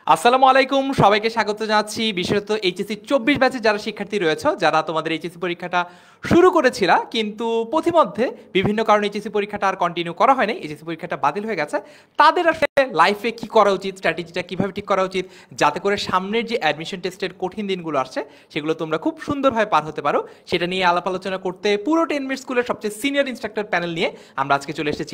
আসসালামু আলাইকুম, সবাইকে স্বাগত জানাচ্ছি। বিশেষত এইচএসসি 24 ব্যাচে যারা শিক্ষার্থী রয়েছে, যারা তোমাদের এইচএসসি পরীক্ষাটা শুরু করেছিল কিন্তু পথিমধ্যে বিভিন্ন কারণে এইচএসসি পরীক্ষাটা আর কন্টিনিউ করা হয়নি, এইচএসসি পরীক্ষাটা বাতিল হয়ে গেছে, তাদের আসলে লাইফে কি করা উচিত, স্ট্র্যাটেজিটা কিভাবে ঠিক করা উচিত, যাতে করে সামনের যে অ্যাডমিশন টেস্টের কঠিন দিনগুলো আসছে সেগুলো তোমরা খুব সুন্দরভাবে পার হতে পারো, সেটা নিয়ে আলাপ আলোচনা করতে পুরো 10 মিনিট স্কুলের সবচেয়ে সিনিয়র ইনস্ট্রাক্টর প্যানেল নিয়ে আমরা আজকে চলে এসেছি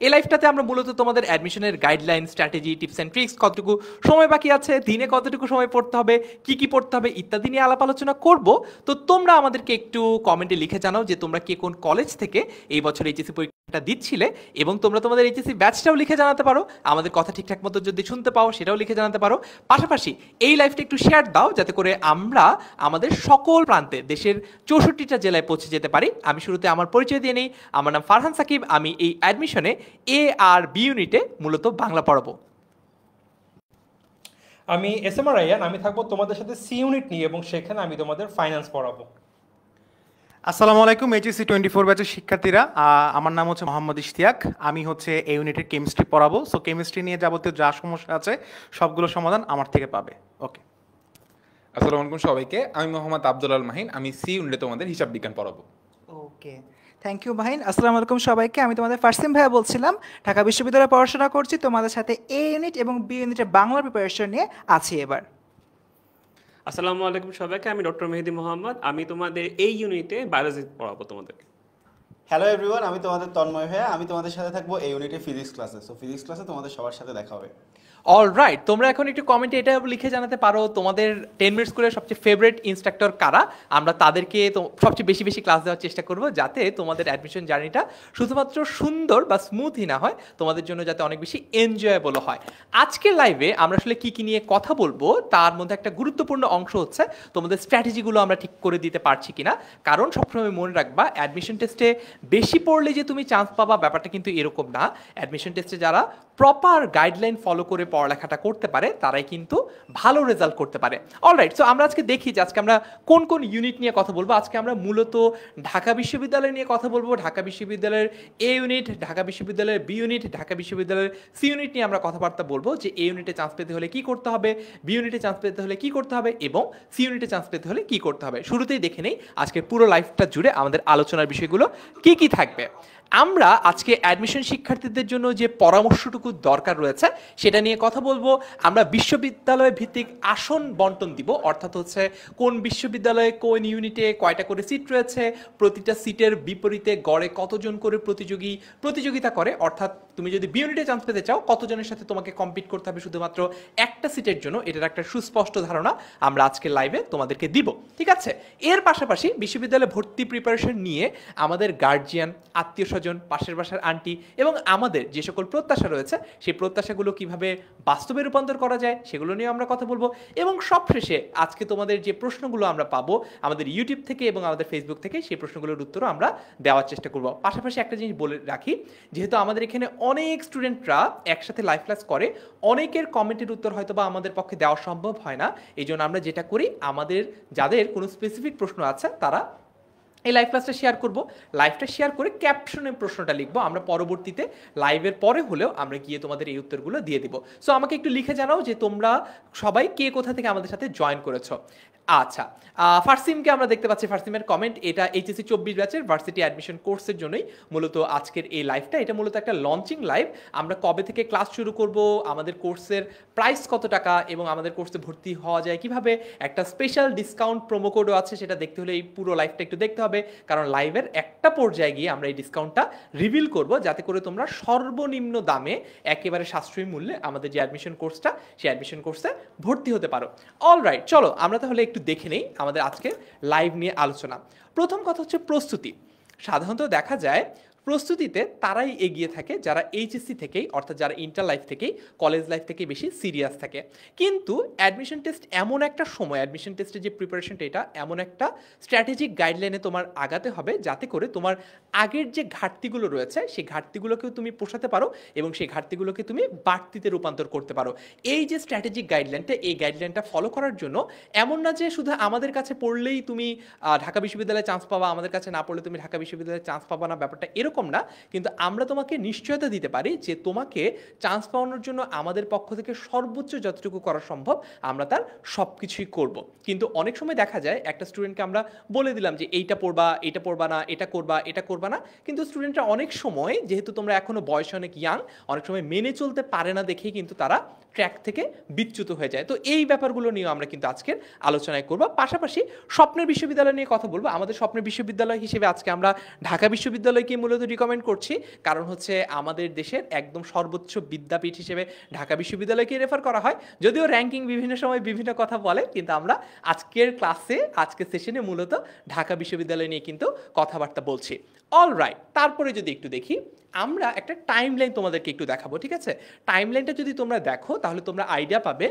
এই লাইফটাতে আমরা মূলত তোমাদের অ্যাডমিশনের guideline, strategy, tips and tricks, কতটুকু সময় বাকি আছে, দিনে কতটুকু সময় পড়তে হবে, কি কি পড়তে হবে ইত্যাদি নিয়ে আলাপ আলোচনা করব। তো তোমরা আমাদেরকে একটু কমেন্টে লিখে জানাও যে তোমরা কে কোন কলেজ থেকে এই বছর এইচএসসি পরীক্ষাটা দিচ্ছিলে, এবং তোমরা তোমাদের এইচএসসি ব্যাচটাও লিখে জানাতে পারো, আমাদের কথা ঠিকঠাক মতো যদি শুনতে পাও সেটাও লিখে জানাতে পারো। পাশাপাশি এই লাইভটা একটু শেয়ার দাও যাতে করে আমরা আমাদের সকল প্রান্তে দেশের 64টা জেলায় পৌঁছে যেতে পারি। আমি শুরুতে আমার পরিচয় দিয়ে নিই। আমার নাম ফারহান সাকিব, আমি এই অ্যাডমিশনে এ আর বি ইউনিটে মূলত বাংলা পড়াবো। আমি এস এম আর রায়ান, আমি থাকবো তোমাদের সাথে সি ইউনিট নিয়ে এবং সেখানে আমি তোমাদের ফাইন্যান্স পড়াবো। আসসালামু আলাইকুম এইচএসসি 24 ব্যাচের শিক্ষার্থীরা, আমার নাম হচ্ছে মোহাম্মদ ইশতিয়াক। আমি হচ্ছে এই ইউনিটের কেমিস্ট্রি পড়াবো। সো কেমিস্ট্রি নিয়ে যাবতীয় যা সমস্যা আছে সবগুলো সমাধান আমার থেকে পাবে। ওকে। আসসালামু আলাইকুম সবাইকে, আমি মোহাম্মদ আব্দুল আল মাহিন, আমি সি ইউনিটে তোমাদের হিসাব বিজ্ঞান পড়াবো। ওকে, থ্যাংক ইউ মাহিন। আসসালামু আলাইকুম সবাইকে, আমি তোমাদের ফারসিম ভাইয়া বলছিলাম। ঢাকা বিশ্ববিদ্যালয়ে পড়াশোনা করছি, তোমাদের সাথে এ ইউনিট এবং বি ইউনিটের বাংলা প্রিপারেশন নিয়ে আছি এবার। আসসালামু আলাইকুম সবাইকে, আমি ডক্টর মেহেদি মোহাম্মদ, আমি তোমাদের এই ইউনিটে বায়োলজি পড়াবো তোমাদেরকে। হ্যালো এভরিওয়ান, আমি তোমাদের তন্ময় ভাইয়া, আমি তোমাদের সাথে থাকবো এই ইউনিটে ফিজিক্স ক্লাসে। সো ফিজিক্স ক্লাসে তোমাদের সবার সাথে দেখা হবে। অলরাইট, তোমরা এখন একটু কমেন্টে এটা লিখে জানাতে পারো তোমাদের 10 মিনিট স্কুলের সবচেয়ে ফেভারিট ইনস্ট্রাক্টর কারা। আমরা তাদেরকে তো সবচেয়ে বেশি বেশি ক্লাস দেওয়ার চেষ্টা করব, যাতে তোমাদের অ্যাডমিশন জার্নিটা শুধুমাত্র সুন্দর বা স্মুথই না হয়, তোমাদের জন্য যাতে অনেক বেশি এনজয়েবল হয়। আজকের লাইভে আমরা আসলে কি কি নিয়ে কথা বলবো তার মধ্যে একটা গুরুত্বপূর্ণ অংশ হচ্ছে তোমাদের স্ট্র্যাটেজিগুলো আমরা ঠিক করে দিতে পারছি কিনা। কারণ সবসময় মনে রাখবা, অ্যাডমিশন টেস্টে বেশি পড়লে যে তুমি চান্স পাবা ব্যাপারটা কিন্তু এরকম না। অ্যাডমিশন টেস্টে যারা প্রপার গাইডলাইন ফলো করে পড়ালেখাটা করতে পারে তারাই কিন্তু ভালো রেজাল্ট করতে পারে। অলরাইট, সো আমরা আজকে দেখি যে আজকে আমরা কোন কোন ইউনিট নিয়ে কথা বলবো। আজকে আমরা মূলত ঢাকা বিশ্ববিদ্যালয় নিয়ে কথা বলবো। ঢাকা বিশ্ববিদ্যালয়ের এ ইউনিট, ঢাকা বিশ্ববিদ্যালয়ের বি ইউনিট, ঢাকা বিশ্ববিদ্যালয়ের সি ইউনিট নিয়ে আমরা কথাবার্তা বলবো যে এ ইউনিটে চান্স পেতে হলে কি করতে হবে, বি ইউনিটে চান্স পেতে হলে কি করতে হবে, এবং সি ইউনিটে চান্স পেতে হলে কি করতে হবে। শুরুতেই দেখে নেই আজকের পুরো লাইফটা জুড়ে আমাদের আলোচনার বিষয়গুলো কি কি থাকবে। আমরা আজকে অ্যাডমিশন শিক্ষার্থীদের জন্য যে পরামর্শটুকু দরকার রয়েছে সেটা নিয়ে কথা বলবো। আমরা বিশ্ববিদ্যালয় ভিত্তিক আসন বন্টন দিব, অর্থাৎ হচ্ছে কোন বিশ্ববিদ্যালয়ে কোন ইউনিটে কয়টা করে সিট রয়েছে, প্রতিটা সিটের বিপরীতে গড়ে কতজন করে প্রতিযোগিতা করে, অর্থাৎ তুমি যদি বি ইউনিটে চান্স পেতে চাও কতজনের সাথে তোমাকে কম্পিট করতে হবে শুধুমাত্র একটা সিটের জন্য, এটার একটা সুস্পষ্ট ধারণা আমরা আজকের লাইভে তোমাদেরকে দিব। ঠিক আছে, এর পাশাপাশি বিশ্ববিদ্যালয়ে ভর্তি প্রিপারেশন নিয়ে আমাদের গার্জিয়ান, আত্মীয় স্বজন, পাশের বাসার আন্টি এবং আমাদের যে সকল প্রত্যাশা রয়েছে সেই প্রত্যাশাগুলো কিভাবে বাস্তবে রূপান্তর করা যায় সেগুলো নিয়ে আমরা কথা বলবো। এবং সবশেষে আজকে তোমাদের যে প্রশ্নগুলো আমরা পাবো আমাদের ইউটিউব থেকে এবং আমাদের ফেসবুক থেকে, সেই প্রশ্নগুলোর উত্তরও আমরা দেওয়ার চেষ্টা করব। পাশাপাশি একটা জিনিস বলে রাখি, যেহেতু আমাদের এখানে অনেক স্টুডেন্টরা একসাথে লাইভ ক্লাস করে, অনেকের কমেন্টের উত্তর হয়তো বা আমাদের পক্ষে দেওয়া সম্ভব হয় না। এই জন্য আমরা যেটা করি, আমাদের যাদের কোনো স্পেসিফিক প্রশ্ন আছে তারা এই লাইভ ক্লাসটা শেয়ার করব, লাইভটা শেয়ার করে ক্যাপশনে প্রশ্নটা লিখবো, আমরা পরবর্তীতে লাইভের পরে হলেও আমরা গিয়ে তোমাদের এই উত্তরগুলো দিয়ে দিব। সো আমাকে একটু লিখে জানাও যে তোমরা সবাই কে কোথা থেকে আমাদের সাথে জয়েন করেছো। আচ্ছা, ফারসিমকে আমরা দেখতে পাচ্ছি, ফারসিমের কমেন্ট, এটা এইচএসসি 24 ব্যাচের ভার্সিটি অ্যাডমিশন কোর্সের জন্যই মূলত আজকের এই লাইভটা। এটা মূলত একটা লঞ্চিং লাইভ। আমরা কবে থেকে ক্লাস শুরু করব, আমাদের কোর্সের প্রাইস কত টাকা এবং আমাদের কোর্সে ভর্তি হওয়া যায় কিভাবে, একটা স্পেশাল ডিসকাউন্ট প্রোমো কোডও আছে, সেটা দেখতে হলে এই পুরো লাইভটা একটু দেখতে হবে। কারণ লাইভের একটা পর্যায়ে গিয়ে আমরা এই ডিসকাউন্টটা রিভিল করব, যাতে করে তোমরা সর্বনিম্ন দামে একেবারে সাশ্রয়ী মূল্যে আমাদের যে অ্যাডমিশন কোর্সটা সেই অ্যাডমিশন কোর্সে ভর্তি হতে পারো। অলরাইট, চলো আমরা তাহলে একটু দেখে নেই আমাদের আজকে লাইভ নিয়ে আলোচনা। প্রথম কথা হচ্ছে প্রস্তুতি। সাধারণত দেখা যায় প্রস্তুতিতে তারাই এগিয়ে থাকে যারা এইচএসসি থেকেই, অর্থাৎ যারা ইন্টার লাইফ থেকেই, কলেজ লাইফ থেকেই বেশি সিরিয়াস থাকে। কিন্তু অ্যাডমিশন টেস্ট এমন একটা সময়, অ্যাডমিশন টেস্টের যে প্রিপারেশনটা, এটা এমন একটা স্ট্র্যাটেজিক গাইডলাইনে তোমার আগাতে হবে যাতে করে তোমার আগের যে ঘাটতিগুলো রয়েছে সেই ঘাটতিগুলোকেও তুমি পোষাতে পারো এবং সেই ঘাটতিগুলোকে তুমি বাড়তিতে রূপান্তর করতে পারো। এই যে স্ট্র্যাটেজিক গাইডলাইনটা, এই গাইডলাইনটা ফলো করার জন্য এমন না যে শুধু আমাদের কাছে পড়লেই তুমি ঢাকা বিশ্ববিদ্যালয়ে চান্স পাবা, আমাদের কাছে না পড়লে তুমি ঢাকা বিশ্ববিদ্যালয়ে চান্স পাবা না, ব্যাপারটা এরকম এরকম না, কিন্তু আমরা তোমাকে নিশ্চয়তা দিতে পারি যে তোমাকে চান্স পাওয়ানোর জন্য আমাদের পক্ষ থেকে সর্বোচ্চ যতটুকু করা সম্ভব আমরা তার সব কিছুই করব। কিন্তু অনেক সময় দেখা যায় একটা স্টুডেন্টকে আমরা বলে দিলাম যে এইটা পড়বা, এটা পড়বা না, এটা করবা, এটা করবা না, কিন্তু স্টুডেন্টরা অনেক সময়, যেহেতু তোমরা এখনো বয়সে অনেক ইয়াং, অনেক সময় মেনে চলতে পারে না দেখেই কিন্তু তারা ট্র্যাক থেকে বিচ্যুত হয়ে যায়। তো এই ব্যাপারগুলো নিয়ে আমরা কিন্তু আজকের আলোচনায় করব। পাশাপাশি স্বপ্নের বিশ্ববিদ্যালয় নিয়ে কথা বলবো। আমাদের স্বপ্নের বিশ্ববিদ্যালয় হিসেবে আজকে আমরা ঢাকা বিশ্ববিদ্যালয়কে মূলত রিকমেন্ড করছি, কারণ হচ্ছে আমাদের দেশের একদম সর্বোচ্চ বিদ্যাপীঠ হিসেবে ঢাকা বিশ্ববিদ্যালয়কে রেফার করা হয়। যদিও র্যাঙ্কিং বিভিন্ন সময় বিভিন্ন কথা বলে, কিন্তু আমরা আজকের ক্লাসে, আজকের সেশনে মূলত ঢাকা বিশ্ববিদ্যালয় নিয়ে কিন্তু কথাবার্তা বলছি। অলরাইট, তারপরে যদি একটু দেখি, আমরা একটা টাইমলাইন তোমাদেরকে একটু দেখাবো, ঠিক আছে? টাইমলাইনটা যদি তোমরা দেখো তাহলে তোমরা আইডিয়া পাবে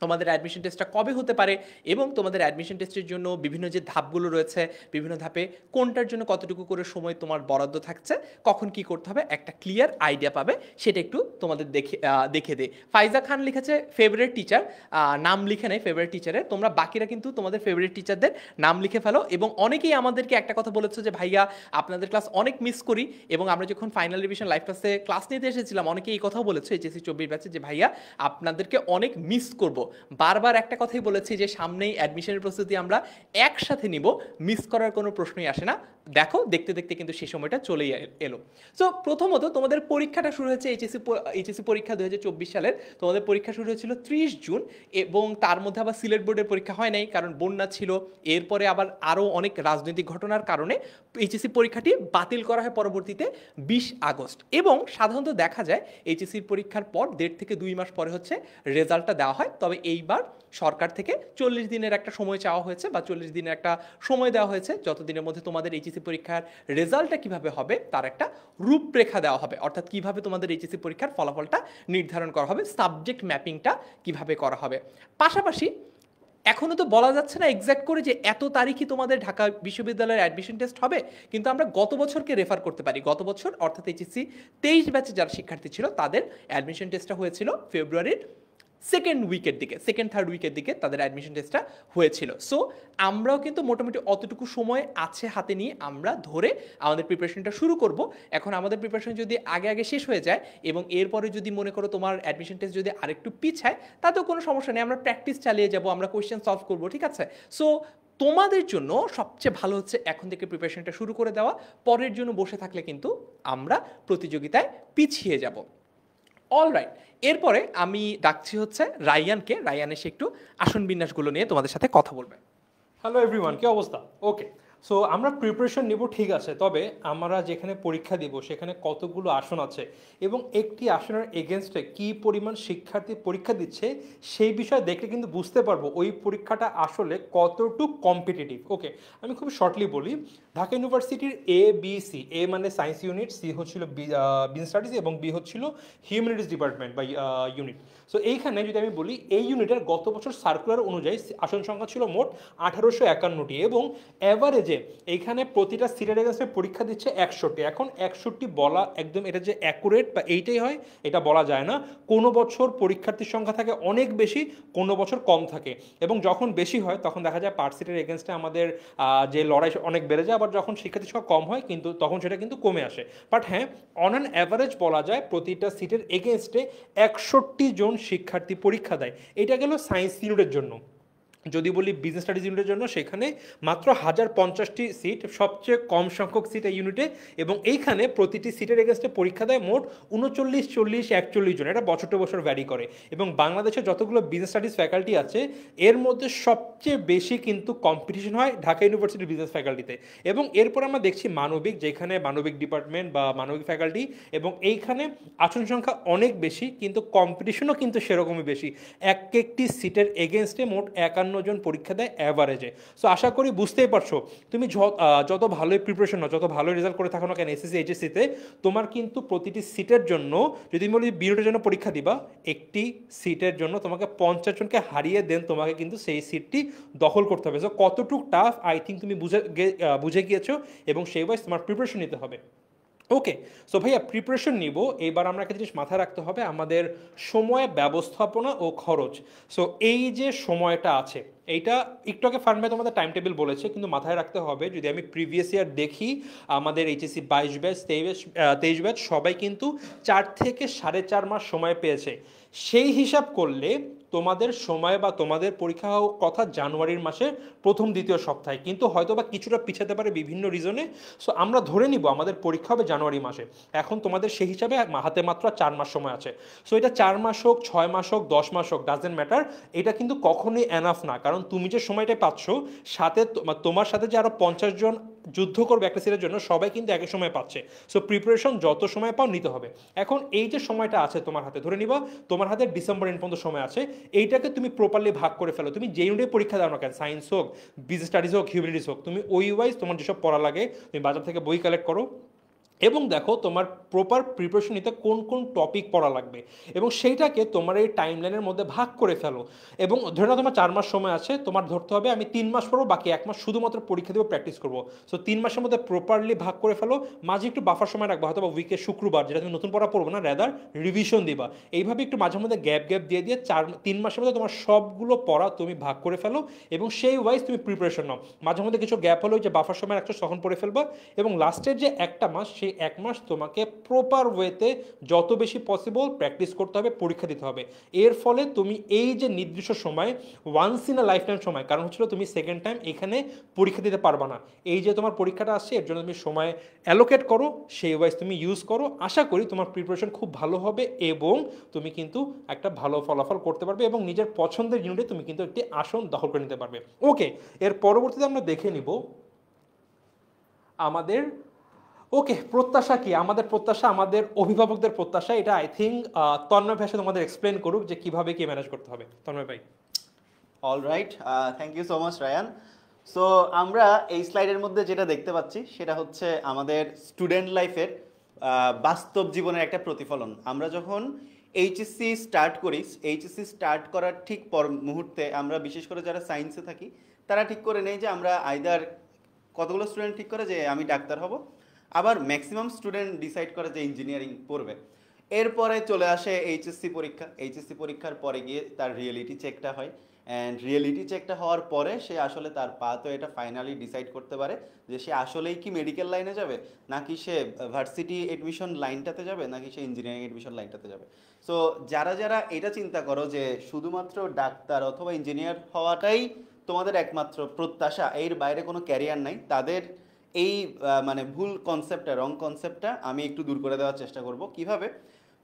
তোমাদের অ্যাডমিশন টেস্টটা কবে হতে পারে এবং তোমাদের অ্যাডমিশন টেস্টের জন্য বিভিন্ন যে ধাপগুলো রয়েছে, বিভিন্ন ধাপে কোনটার জন্য কতটুকু করে সময় তোমার বরাদ্দ থাকছে, কখন কি করতে হবে, একটা ক্লিয়ার আইডিয়া পাবে। সেটা একটু তোমাদের দেখে দে। ফাইজা খান লিখেছে ফেভারিট টিচার, নাম লিখে নেয় ফেভারিট টিচারের। তোমরা বাকিরা কিন্তু তোমাদের ফেভারিট টিচারদের নাম লিখে ফেলো। এবং অনেকেই আমাদেরকে একটা কথা বলেছো যে ভাইয়া আপনাদের ক্লাস অনেক মিস করি, এবং আমরা যখন ফাইনাল রিভিশন লাইভ ক্লাসে ক্লাস নিতে এসেছিলাম অনেকেই এই কথাও বলেছো এইচএসসি 24 ব্যাচে যে ভাইয়া আপনাদেরকে অনেক মিস করব। বারবার একটা কথাই বলেছি যে সামনেই অ্যাডমিশনের প্রস্তুতি আমরা একসাথে নিব, মিস করার কোনো প্রশ্নই আসে না। দেখো দেখতে দেখতে কিন্তু সেই সময়টা চলেই এলো। সো প্রথমত তোমাদের পরীক্ষাটা শুরু হয়েছে এইচএসসি পরীক্ষা 2024 সালের। তোমাদের পরীক্ষা শুরু হয়েছিল 30 জুন, এবং তার মধ্যে আবার সিলেট বোর্ডের পরীক্ষা হয় নাই, কারণ বন্যা ছিল। এরপরে আবার আরও অনেক রাজনৈতিক ঘটনার কারণে এইচএসসি পরীক্ষাটি বাতিল করা হয় পরবর্তীতে 20 আগস্ট। এবং সাধারণত দেখা যায় এইচএসসির পরীক্ষার পর 1.5 থেকে 2 মাস পরে হচ্ছে রেজাল্টটা দেওয়া হয়। তবে এইবার সরকার থেকে 40 দিনের একটা সময় চাওয়া হয়েছে, বা 40 দিনের একটা সময় দেওয়া হয়েছে, যতদিনের মধ্যে তোমাদের এইচএসসি পরীক্ষার রেজাল্টটা কিভাবে হবে তার একটা রূপরেখা দেওয়া হবে। অর্থাৎ কিভাবে তোমাদের এইচএসসি পরীক্ষার ফলাফলটা নির্ধারণ করা হবে, সাবজেক্ট ম্যাপিংটা কিভাবে করা হবে। পাশাপাশি এখনো তো বলা যাচ্ছে না এক্স্যাক্ট করে যে এত তারিখই তোমাদের ঢাকা বিশ্ববিদ্যালয়ের অ্যাডমিশন টেস্ট হবে, কিন্তু আমরা গত বছরকে রেফার করতে পারি। গত বছর অর্থাৎ এইচএসসি 23 ব্যাচে যারা শিক্ষার্থী ছিল তাদের অ্যাডমিশন টেস্টটা হয়েছিল ফেব্রুয়ারির সেকেন্ড থার্ড উইকের দিকে তাদের অ্যাডমিশন টেস্টটা হয়েছিল। সো আমরাও কিন্তু মোটামুটি অতটুকু সময় আছে হাতে নিয়ে আমরা ধরে আমাদের প্রিপারেশনটা শুরু করব। এখন আমাদের প্রিপারেশন যদি আগে শেষ হয়ে যায় এবং এরপরে যদি মনে করো তোমার অ্যাডমিশন টেস্ট যদি আরেকটু পিছায়, তাতেও কোনো সমস্যা নেই, আমরা প্র্যাকটিস চালিয়ে যাব, আমরা কোয়েশ্চেন সলভ করব, ঠিক আছে? সো তোমাদের জন্য সবচেয়ে ভালো হচ্ছে এখন থেকে প্রিপারেশনটা শুরু করে দেওয়া। পরের জন্য বসে থাকলে কিন্তু আমরা প্রতিযোগিতায় পিছিয়ে যাব। অলরাইট, এরপরে আমি ডাকছি হচ্ছে রায়ানকে। রায়ান এসে একটু আসন বিন্যাসগুলো নিয়ে তোমাদের সাথে কথা বলবে। হ্যালো এভরিওয়ান, কি অবস্থা? ওকে, সো আমরা প্রিপারেশন নিব, ঠিক আছে, তবে আমরা যেখানে পরীক্ষা দিব সেখানে কতগুলো আসন আছে এবং একটি আসনের এগেনস্টে কী পরিমাণ শিক্ষার্থী পরীক্ষা দিচ্ছে সেই বিষয় দেখলে কিন্তু বুঝতে পারবো ওই পরীক্ষাটা আসলে কতটুকু কম্পিটিটিভ। ওকে, আমি খুব শর্টলি বলি, ঢাকা ইউনিভার্সিটির ABC, এ মানে সায়েন্স ইউনিট, সি হচ্ছিল বিজনেস স্টাডিজ এবং বি হচ্ছিল হিউম্যানিটিস ডিপার্টমেন্ট বা ইউনিট। সো এইখানে যদি আমি বলি এই ইউনিটের গত বছর সার্কুলার অনুযায়ী আসন সংখ্যা ছিল মোট 1851টি এবং অ্যাভারেজে এইখানে প্রতিটা সিটের এগেন্সটে পরীক্ষা দিচ্ছে 61টি। এখন 61টি বলা একদম এটা যে অ্যাকুরেট বা এইটাই হয় এটা বলা যায় না। কোনো বছর পরীক্ষার্থীর সংখ্যা থাকে অনেক বেশি, কোনো বছর কম থাকে, এবং যখন বেশি হয় তখন দেখা যায় পার সিটের এগেন্সটে আমাদের যে লড়াই অনেক বেড়ে যায়, আবার যখন শিক্ষার্থীর সংখ্যা কম হয় কিন্তু তখন সেটা কিন্তু কমে আসে। বাট হ্যাঁ, অন অ্যান অ্যাভারেজ বলা যায় প্রতিটা সিটের এগেন্সটে 61 জন শিক্ষার্থী পরীক্ষা দেয়। এটা গেল সায়েন্স ইউনিটের জন্য। যদি বলি বিজনেস স্টাডিজ ইউনিটের জন্য, সেখানে মাত্র 1050টি সিট, সবচেয়ে কম সংখ্যক সিট এই ইউনিটে, এবং এইখানে প্রতিটি সিটের এগেন্সটে পরীক্ষা দেয় মোট 39, 40, 41 জন। এটা বছর টু বছর ভ্যারি করে। এবং বাংলাদেশে যতগুলো বিজনেস স্টাডিজ ফ্যাকাল্টি আছে এর মধ্যে সবচেয়ে বেশি কিন্তু কম্পিটিশন হয় ঢাকা ইউনিভার্সিটির বিজনেস ফ্যাকাল্টিতে। এবং এরপর আমরা দেখছি মানবিক, যেখানে মানবিক ডিপার্টমেন্ট বা মানবিক ফ্যাকাল্টি, এবং এইখানে আসন সংখ্যা অনেক বেশি কিন্তু কম্পিটিশনও কিন্তু সেরকমই বেশি। একটি সিটের এগেনস্টে মোট 51 জন পরীক্ষা দেয় অ্যাভারেজে। সো আশা করি বুঝতেই পারছো, তুমি যত ভালোই প্রিপারেশন নাও, যত ভালো রেজাল্ট করে থাকো না কেন এসএসসি এইচএসসিতে, তোমার কিন্তু প্রতিটি সিটের জন্য, যদি তুমি বলি বিউনিটের জন্য পরীক্ষা দিবা, একটি সিটের জন্য তোমাকে 50 জনকে হারিয়ে দেন তোমাকে কিন্তু সেই সিটটি দখল করতে হবে। সো কতটুকু টাফ আই থিঙ্ক তুমি বুঝে গিয়েছো, এবং সেই ওয়াইজ তোমার প্রিপারেশন নিতে হবে। ওকে, সো ভাইয়া প্রিপারেশন নিব, এবার আমরা একটা জিনিস মাথায় রাখতে হবে, আমাদের সময় ব্যবস্থাপনা ও খরচ। সো এই যে সময়টা আছে, এইটা একটু আগে ফার্ম ভাই তোমাদের টাইম টেবিল বলেছে, কিন্তু মাথায় রাখতে হবে যদি আমি প্রিভিয়াস ইয়ার দেখি আমাদের এইচএসসি 22 ব্যাচ 23 ব্যাচ সবাই কিন্তু 4 থেকে 4.5 মাস সময় পেয়েছে। সেই হিসাব করলে তোমাদের সময় বা তোমাদের পরীক্ষা হওয়ার কথা জানুয়ারির মাসে প্রথম দ্বিতীয় সপ্তাহে, কিন্তু হয়তো বা কিছুটা পিছাতে পারে বিভিন্ন রিজনে। সো আমরা ধরে নিব আমাদের পরীক্ষা হবে জানুয়ারি মাসে। এখন তোমাদের সেই হিসাবে হাতে মাত্র 4 মাস সময় আছে। সো এটা 4 মাস হোক, 6 মাস হোক, 10 মাস হোক, ডাজেন্ট ম্যাটার, এটা কিন্তু কখনোই এনাফ না। কারণ তুমি যে সময়টা পাচ্ছ, সাথে তোমার সাথে যে আরো 50 জন যুদ্ধ করবে একটা সিটের জন্য, সবাই কিন্তু একই সময় পাচ্ছে। সো প্রিপারেশন যত সময় পাও নিতে হবে। এখন এই যে সময়টা আছে তোমার হাতে, ধরে নিবা তোমার হাতে ডিসেম্বর এন্ড পর্যন্ত সময় আছে, এইটাকে তুমি প্রপারলি ভাগ করে ফেলো। তুমি যে ইউনিটে পরীক্ষা দাও না কেন, সায়েন্স হোক, বিজনেস স্টাডিজ হোক, হিউম্যানিটিস হোক, তুমি ওই ওয়াইজ তোমার যেসব পড়া লাগে তুমি বাজার থেকে বই কালেক্ট করো এবং দেখো তোমার প্রপার প্রিপারেশন নিতে কোন কোন টপিক পড়া লাগবে এবং সেইটাকে তোমার এই টাইম লাইনের মধ্যে ভাগ করে ফেলো। এবং ধরে নাও তোমার 4 মাস সময় আছে, তোমার ধরতে হবে আমি 3 মাস পড়বো, বাকি 1 মাস শুধুমাত্র পরীক্ষা দেবো, প্র্যাকটিস করবো। সো 3 মাসের মধ্যে প্রপারলি ভাগ করে ফেলো, মাঝে একটু বাফার সময় রাখবো, হয়তো বা উইকে শুক্রবার, যেটা তুমি নতুন পড়া পড়বো না, রেদার রিভিশন দিবা। এইভাবে একটু মাঝে মধ্যে গ্যাপ দিয়ে 3 মাসের মধ্যে তোমার সবগুলো পড়া তুমি ভাগ করে ফেলো এবং সেই ওয়াইজ তুমি প্রিপারেশন নাও। মাঝে মধ্যে কিছু গ্যাপ হলো, যে বাফার সময় রাখছো তখন পড়ে ফেলবা, এবং লাস্টের যে 1 মাস, সেই 1 মাস তোমাকে প্রপার ওয়েতে যত বেশি পসিবল প্র্যাকটিস করতে হবে, পরীক্ষা দিতে হবে। এর ফলে তুমি এই যে নির্দিষ্ট সময়, once in a lifetime সময়, কারণ হচ্ছিল তুমি সেকেন্ড টাইম এখানে পরীক্ষা দিতে পারবা না, এই যে তোমার পরীক্ষাটা আসছে এর জন্য তুমি সময় অ্যালোকেট করো, সেই ওয়াইজ তুমি ইউজ করো। আশা করি তোমার প্রিপারেশন খুব ভালো হবে এবং তুমি কিন্তু একটা ভালো ফলাফল করতে পারবে এবং নিজের পছন্দের ইউনিটে তুমি কিন্তু একটি আসন দখল করে নিতে পারবে। ওকে, এর পরবর্তীতে আমরা দেখে নিব আমাদের প্রত্যাশা কি। আমাদের প্রত্যাশা, আমাদের অভিভাবকদের প্রত্যাশা, এটা আই থিঙ্ক তন্ময় ভাই তোমাদের এক্সপ্লেন করুক যে কিভাবে কি ম্যানেজ করতে হবে। তন্ময় ভাই। Alright, thank you so much Rayan. So আমরা এই স্লাইডের মধ্যে যেটা দেখতে পাচ্ছি সেটা হচ্ছে আমাদের স্টুডেন্ট লাইফের বাস্তব জীবনের একটা প্রতিফলন। আমরা যখন এইচএসসি স্টার্ট করি, এইচএসসি স্টার্ট করার ঠিক পর মুহূর্তে আমরা বিশেষ করে যারা সায়েন্সে থাকি তারা ঠিক করে নেই যে আমরা আইদার, কতগুলো স্টুডেন্ট ঠিক করে যে আমি ডাক্তার হব, আবার ম্যাক্সিমাম স্টুডেন্ট ডিসাইড করে যে ইঞ্জিনিয়ারিং পড়বে। এরপরে চলে আসে এইচএসসি পরীক্ষা। এইচএসসি পরীক্ষার পরে গিয়ে তার রিয়েলিটি চেকটা হয়, অ্যান্ড রিয়েলিটি চেকটা হওয়ার পরে সে আসলে তার তো এটা ফাইনালি ডিসাইড করতে পারে যে সে আসলেই কি মেডিকেল লাইনে যাবে, নাকি সে ভার্সিটি এডমিশন লাইনটাতে যাবে, নাকি সে ইঞ্জিনিয়ারিং এডমিশন লাইনটাতে যাবে। সো যারা যারা এটা চিন্তা করো যে শুধুমাত্র ডাক্তার অথবা ইঞ্জিনিয়ার হওয়াটাই তোমাদের একমাত্র প্রত্যাশা, এর বাইরে কোনো ক্যারিয়ার নাই, তাদের এই মানে ভুল কনসেপ্টটা, রং কনসেপ্টটা আমি একটু দূর করে দেওয়ার চেষ্টা করব। কিভাবে?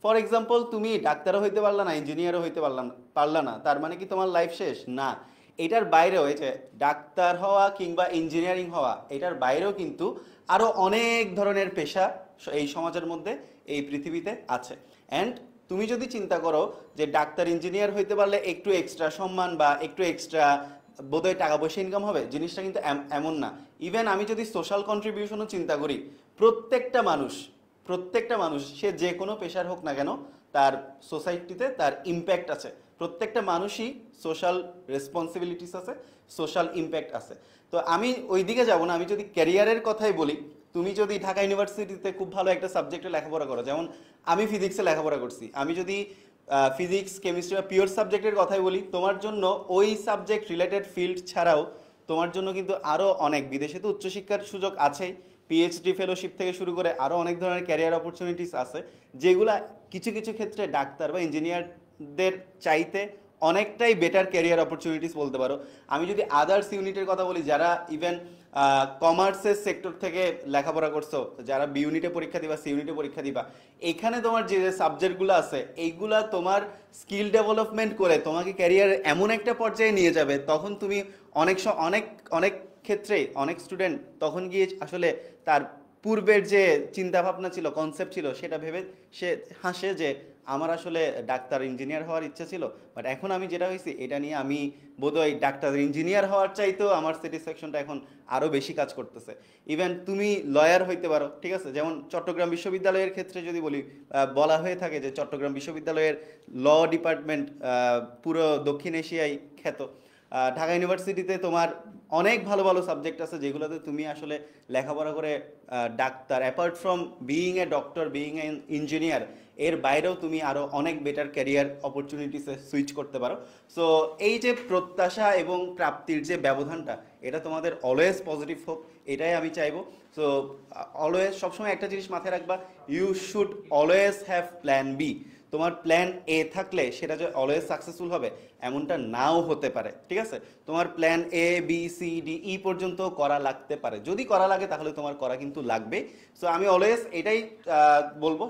ফর এক্সাম্পল, তুমি ডাক্তারও হইতে পারলা না, ইঞ্জিনিয়ারও হইতে পারলা না, তার মানে কি তোমার লাইফ শেষ? না, এটার বাইরেও, এই যে ডাক্তার হওয়া কিংবা ইঞ্জিনিয়ারিং হওয়া, এটার বাইরেও কিন্তু আরও অনেক ধরনের পেশা এই সমাজের মধ্যে, এই পৃথিবীতে আছে। অ্যান্ড তুমি যদি চিন্তা করো যে ডাক্তার ইঞ্জিনিয়ার হইতে পারলে একটু এক্সট্রা সম্মান বা একটু এক্সট্রা বোধহয় টাকা পয়সা ইনকাম হবে, জিনিসটা কিন্তু এমন না। ইভেন আমি যদি সোশ্যাল কন্ট্রিবিউশনও চিন্তা করি, প্রত্যেকটা মানুষ সে যে কোনো পেশার হোক না কেন, তার সোসাইটিতে তার ইম্প্যাক্ট আছে। প্রত্যেকটা মানুষই সোশ্যাল রেসপন্সিবিলিটিস আছে, সোশ্যাল ইম্প্যাক্ট আছে। তো আমি ওই দিকে যাব না, আমি যদি ক্যারিয়ারের কথাই বলি, তুমি যদি ঢাকা ইউনিভার্সিটিতে খুব ভালো একটা সাবজেক্টে লেখাপড়া করো, যেমন আমি ফিজিক্সে লেখাপড়া করছি, আমি যদি ফিজিক্স, কেমিস্ট্রি বা পিওর সাবজেক্টের কথাই বলি, তোমার জন্য ওই সাবজেক্ট রিলেটেড ফিল্ড ছাড়াও তোমার জন্য কিন্তু আরও অনেক, বিদেশে তো উচ্চশিক্ষার সুযোগ আছেই, পিএইচডি ফেলোশিপ থেকে শুরু করে আরও অনেক ধরনের ক্যারিয়ার অপরচুনিটিস আছে, যেগুলা কিছু কিছু ক্ষেত্রে ডাক্তার বা ইঞ্জিনিয়ারদের চাইতে অনেকটাই বেটার ক্যারিয়ার অপরচুনিটিস বলতে পারো। আমি যদি আদার্স ইউনিটের কথা বলি, যারা ইভেন কমার্সের সেক্টর থেকে লেখাপড়া করছো, যারা বি ইউনিটে পরীক্ষা দিবা, সি ইউনিটে পরীক্ষা দিবা, এখানে তোমার যে সাবজেক্টগুলো আছে এইগুলা তোমার স্কিল ডেভেলপমেন্ট করে তোমাকে ক্যারিয়ারে এমন একটা পর্যায়ে নিয়ে যাবে, তখন তুমি অনেক ক্ষেত্রে অনেক স্টুডেন্ট তখন গিয়ে আসলে তার পূর্বের যে চিন্তাভাবনা ছিল, কনসেপ্ট ছিল, সেটা ভেবে সে হাসে যে আমার আসলে ডাক্তার ইঞ্জিনিয়ার হওয়ার ইচ্ছা ছিল, বাট এখন আমি যেটা হয়েছি এটা নিয়ে আমি বোধহয় ডাক্তার ইঞ্জিনিয়ার হওয়ার চাইতেও আমার স্যাটিসফ্যাকশনটা এখন আরও বেশি কাজ করতেছে। ইভেন তুমি লয়ার হইতে পারো, ঠিক আছে? যেমন চট্টগ্রাম বিশ্ববিদ্যালয়ের ক্ষেত্রে যদি বলি, বলা হয়ে থাকে যে চট্টগ্রাম বিশ্ববিদ্যালয়ের ল ডিপার্টমেন্ট পুরো দক্ষিণ এশিয়ায় খ্যাত। ঢাকা ইউনিভার্সিটিতে তোমার অনেক ভালো ভালো সাবজেক্ট আছে যেগুলোতে তুমি আসলে লেখাপড়া করে doctor, apart from being a doctor, being a engineer, এর বাইরেও তুমি আরও অনেক বেটার ক্যারিয়ার অপরচুনিটিসে সুইচ করতে পারো। সো এই যে প্রত্যাশা এবং প্রাপ্তির যে ব্যবধানটা, এটা তোমাদের অলওয়েজ পজিটিভ হোক, এটাই আমি চাইবো। সো অলওয়েজ সবসময় একটা জিনিস মাথায় রাখবা, you should always have plan B. তোমার প্ল্যান এ থাকলে সেটা যে অলওয়েজ সাকসেসফুল হবে এমনটা নাও হতে পারে, ঠিক আছে? তোমার plan A B C D E পর্যন্ত করা লাগতে পারে, যদি করা লাগে তাহলে তোমার করা কিন্তু লাগবে। সো আমি অলওয়েজ এটাই বলবো,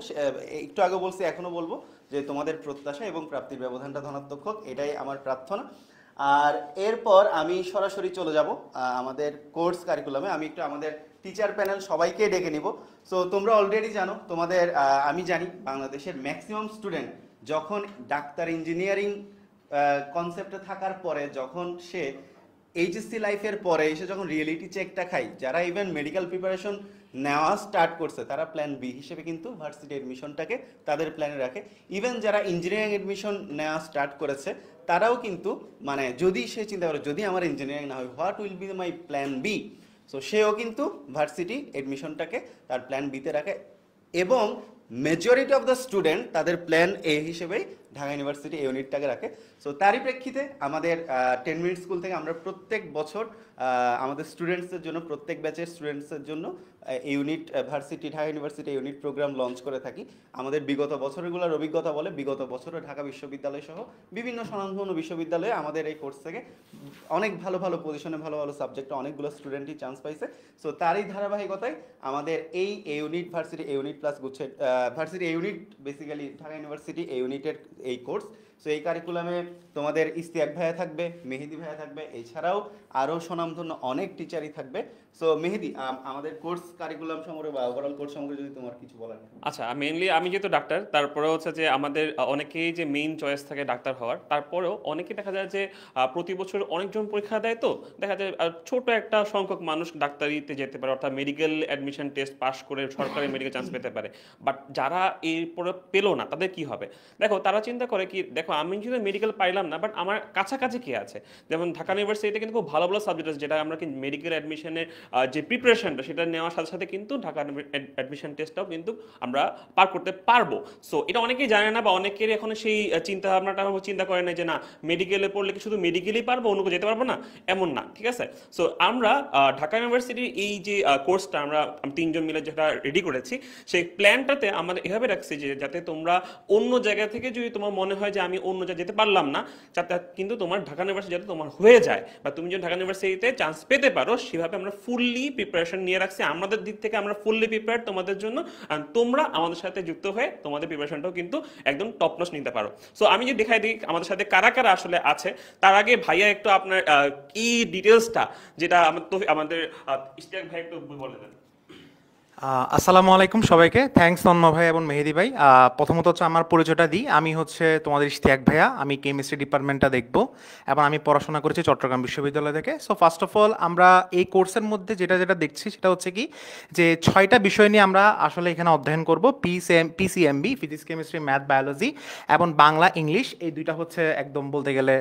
একটু আগে বলছি এখনো বলবো, যে তোমাদের প্রত্যাশা এবং প্রাপ্তির ব্যবধানটা ধনাত্মক হোক, এটাই আমার প্রার্থনা। আর এরপর আমি সরাসরি চলে যাব আমাদের কোর্স কারিকুলামে। আমি একটু আমাদের টিচার প্যানেল সবাইকে ডেকে নিব। সো তোমরা অলরেডি জানো, তোমাদের আমি জানি বাংলাদেশের ম্যাক্সিমাম স্টুডেন্ট যখন ডাক্তার ইঞ্জিনিয়ারিং কনসেপ্টে থাকার পরে, যখন সে এইচএসসি লাইফের পরে এসে যখন রিয়েলিটি চেকটা খাই, যারা ইভেন মেডিকেল প্রিপারেশন নেওয়া স্টার্ট করছে তারা প্ল্যান বি হিসেবে কিন্তু ভার্সিটি এডমিশনটাকে তাদের প্ল্যানে রাখে। ইভেন যারা ইঞ্জিনিয়ারিং এডমিশন নেওয়া স্টার্ট করেছে তারাও কিন্তু মানে যদি সে চিন্তা করে যদি আমার ইঞ্জিনিয়ারিং না হয়, what will be my plan B, so সেও কিন্তু ভার্সিটি এডমিশনটাকে তার প্ল্যান বিতে রাখে। এবং মেজরিটি অফ দ্য স্টুডেন্ট তাদের প্ল্যান এ হিসেবেই ঢাকা ইউনিভার্সিটি এই ইউনিটটাকে রাখে। সো তারই প্রেক্ষিতে আমাদের 10 মিনিট স্কুল থেকে আমরা প্রত্যেক বছর আমাদের স্টুডেন্টসদের জন্য, প্রত্যেক ব্যাচের স্টুডেন্টসদের জন্য unit varsity, Dhaka university unit program launch করে থাকি। আমাদের বিগত বছরগুলোর অভিজ্ঞতা বলে বিগত বছরও ঢাকা বিশ্ববিদ্যালয় সহ বিভিন্ন স্বনামধন্য বিশ্ববিদ্যালয়ে আমাদের এই কোর্স থেকে অনেক ভালো ভালো পজিশনে, ভালো ভালো সাবজেক্টে অনেকগুলো স্টুডেন্টই চান্স পাইছে। সো তারই ধারাবাহিকতায় আমাদের এই ইউনিট ভার্সিটি ইউনিট প্লাস গুচ্ছে varsity unit, basically Dhaka university এই ইউনিটের এই কোর্স। সো এই কারিকুলামে তোমাদের ইস্তিয়াক ভাইয়া থাকবে, মেহেদি ভাইয়া থাকবে, এছাড়াও আরও স্বনামধন্য অনেক টিচারই থাকবে। সো মেহেদি, আমাদের কোর্স কারিকুলাম সম্পর্কে বা ওভারঅল কোর্স সম্পর্কে যদি তোমার কিছু বলার। আচ্ছা, মেইনলি আমি যেহেতু ডাক্তার, তারপরে হচ্ছে যে আমাদের অনেকেই যে মেইন চয়েস থাকে ডাক্তার হওয়ার, তারপরেও অনেকেই দেখা যায় যে প্রতি বছর অনেকজন পরীক্ষা দেয়, তো দেখা যায় ছোট একটা সংখ্যক মানুষ ডাক্তারিতে যেতে পারে, অর্থাৎ মেডিকেল অ্যাডমিশন টেস্ট পাস করে সরকারি মেডিকেল চান্স পেতে পারে। বাট যারা এরপরে পেলো না তাদের কি হবে? দেখো, তারা চিন্তা করে কি, দেখো আমি যদি মেডিকেল পাইলাম না, বাট আমার কাছাকাছি কি আছে? যেমন ঢাকা ইউনিভার্সিটিতে কিন্তু খুব ভালো ভালো সাবজেক্ট আছে, যেটা আমরা কিন্তু মেডিকেল অ্যাডমিশনের যে প্রিপারেশনটা সেটা নেওয়ার সাথে সাথে কিন্তু ঢাকা অ্যাডমিশন টেস্টটাও কিন্তু আমরা পার করতে পারবো। সো এটা অনেকেই জানে না, বা অনেকের এখন সেই চিন্তা ভাবনাটা চিন্তা করে না যে না, মেডিকেলে পড়লে কি শুধু মেডিকেলই পারবো, অন্য যেতে পারবো না, এমন না, ঠিক আছে? সো আমরা ঢাকা ইউনিভার্সিটির এই যে কোর্সটা আমরা 3 জন মিলে যেটা রেডি করেছি, সেই প্ল্যানটাতে আমরা এভাবে রাখছি যে যাতে তোমরা অন্য জায়গা থেকে যদি তোমার মনে হয় যে আমি অন্য জায়গায় যেতে পারলাম না, যাতে কিন্তু তোমার ঢাকা ইউনিভার্সিটি যাতে তোমার হয়ে যায়, বা তুমি যদি ঢাকা ইউনিভার্সিটিতে চান্স পেতে পারো, সেভাবে আমরা ফুললি প্রিপারেশন নিয়ে রাখছি। আমাদের দিক থেকে আমরা ফুললি প্রিপেয়ার্ড তোমাদের জন্য, আর তোমরা আমাদের সাথে যুক্ত হয়ে তোমাদের প্রিপারেশনটাও কিন্তু একদম টপ নচ নিতে পারো। সো আমি যদি দেখাই দিই আমাদের সাথে কারা কারা আসলে আছে, তার আগে ভাইয়া একটু আপনার কি ডিটেলসটা, যেটা আমাদের ইশতিয়াক ভাই একটু বলে দেন। আসসালামু আলাইকুম সবাইকে। থ্যাঙ্কস তন্ময় ভাই এবং মেহেদি ভাই। প্রথমত হচ্ছে আমার পরিচয়টা দিই, আমি হচ্ছে তোমাদের ইশতিয়াক ভাইয়া, আমি কেমিস্ট্রি ডিপার্টমেন্টটা দেখবো এবং আমি পড়াশোনা করেছি চট্টগ্রাম বিশ্ববিদ্যালয় থেকে। সো ফার্স্ট অফ অল আমরা এই কোর্সের মধ্যে যেটা যেটা দেখছি সেটা হচ্ছে কি, যে 6টা বিষয় নিয়ে আমরা আসলে এখানে অধ্যয়ন করব। PCMB, physics chemistry math biology, এবং বাংলা ইংলিশ, এই দুইটা হচ্ছে একদম বলতে গেলে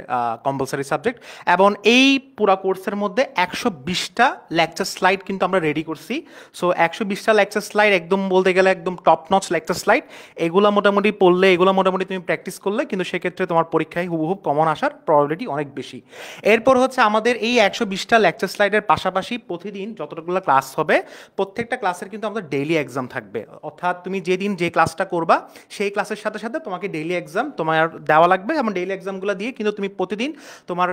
কম্পালসারি সাবজেক্ট। এবং এই পুরা কোর্সের মধ্যে 120টা লেকচার স্লাইড কিন্তু আমরা রেডি করছি। সো 120টা লেকচার স্লাইড একদম বলতে গেলে একদম টপ নচ লেকচার স্লাইড। এগুলো মোটামুটি পড়লে, এগুলো মোটামুটি তুমি প্র্যাকটিস করলে কিন্তু সেক্ষেত্রে তোমার পরীক্ষায় হুবহুব কমন আসার প্রবাবিলিটি অনেক বেশি। এরপর হচ্ছে আমাদের এই 120টা লেকচার স্লাইডের পাশাপাশি প্রতিদিন যতটুকুলো ক্লাস হবে, প্রত্যেকটা ক্লাসের কিন্তু আমাদের ডেইলি এক্সাম থাকবে। অর্থাৎ তুমি যেদিন যে ক্লাসটা করবা সেই ক্লাসের সাথে সাথে তোমাকে ডেইলি এক্সাম তোমার দেওয়া লাগবে, এবং ডেইলি এক্সামগুলো দিয়ে কিন্তু তুমি প্রতিদিন তোমার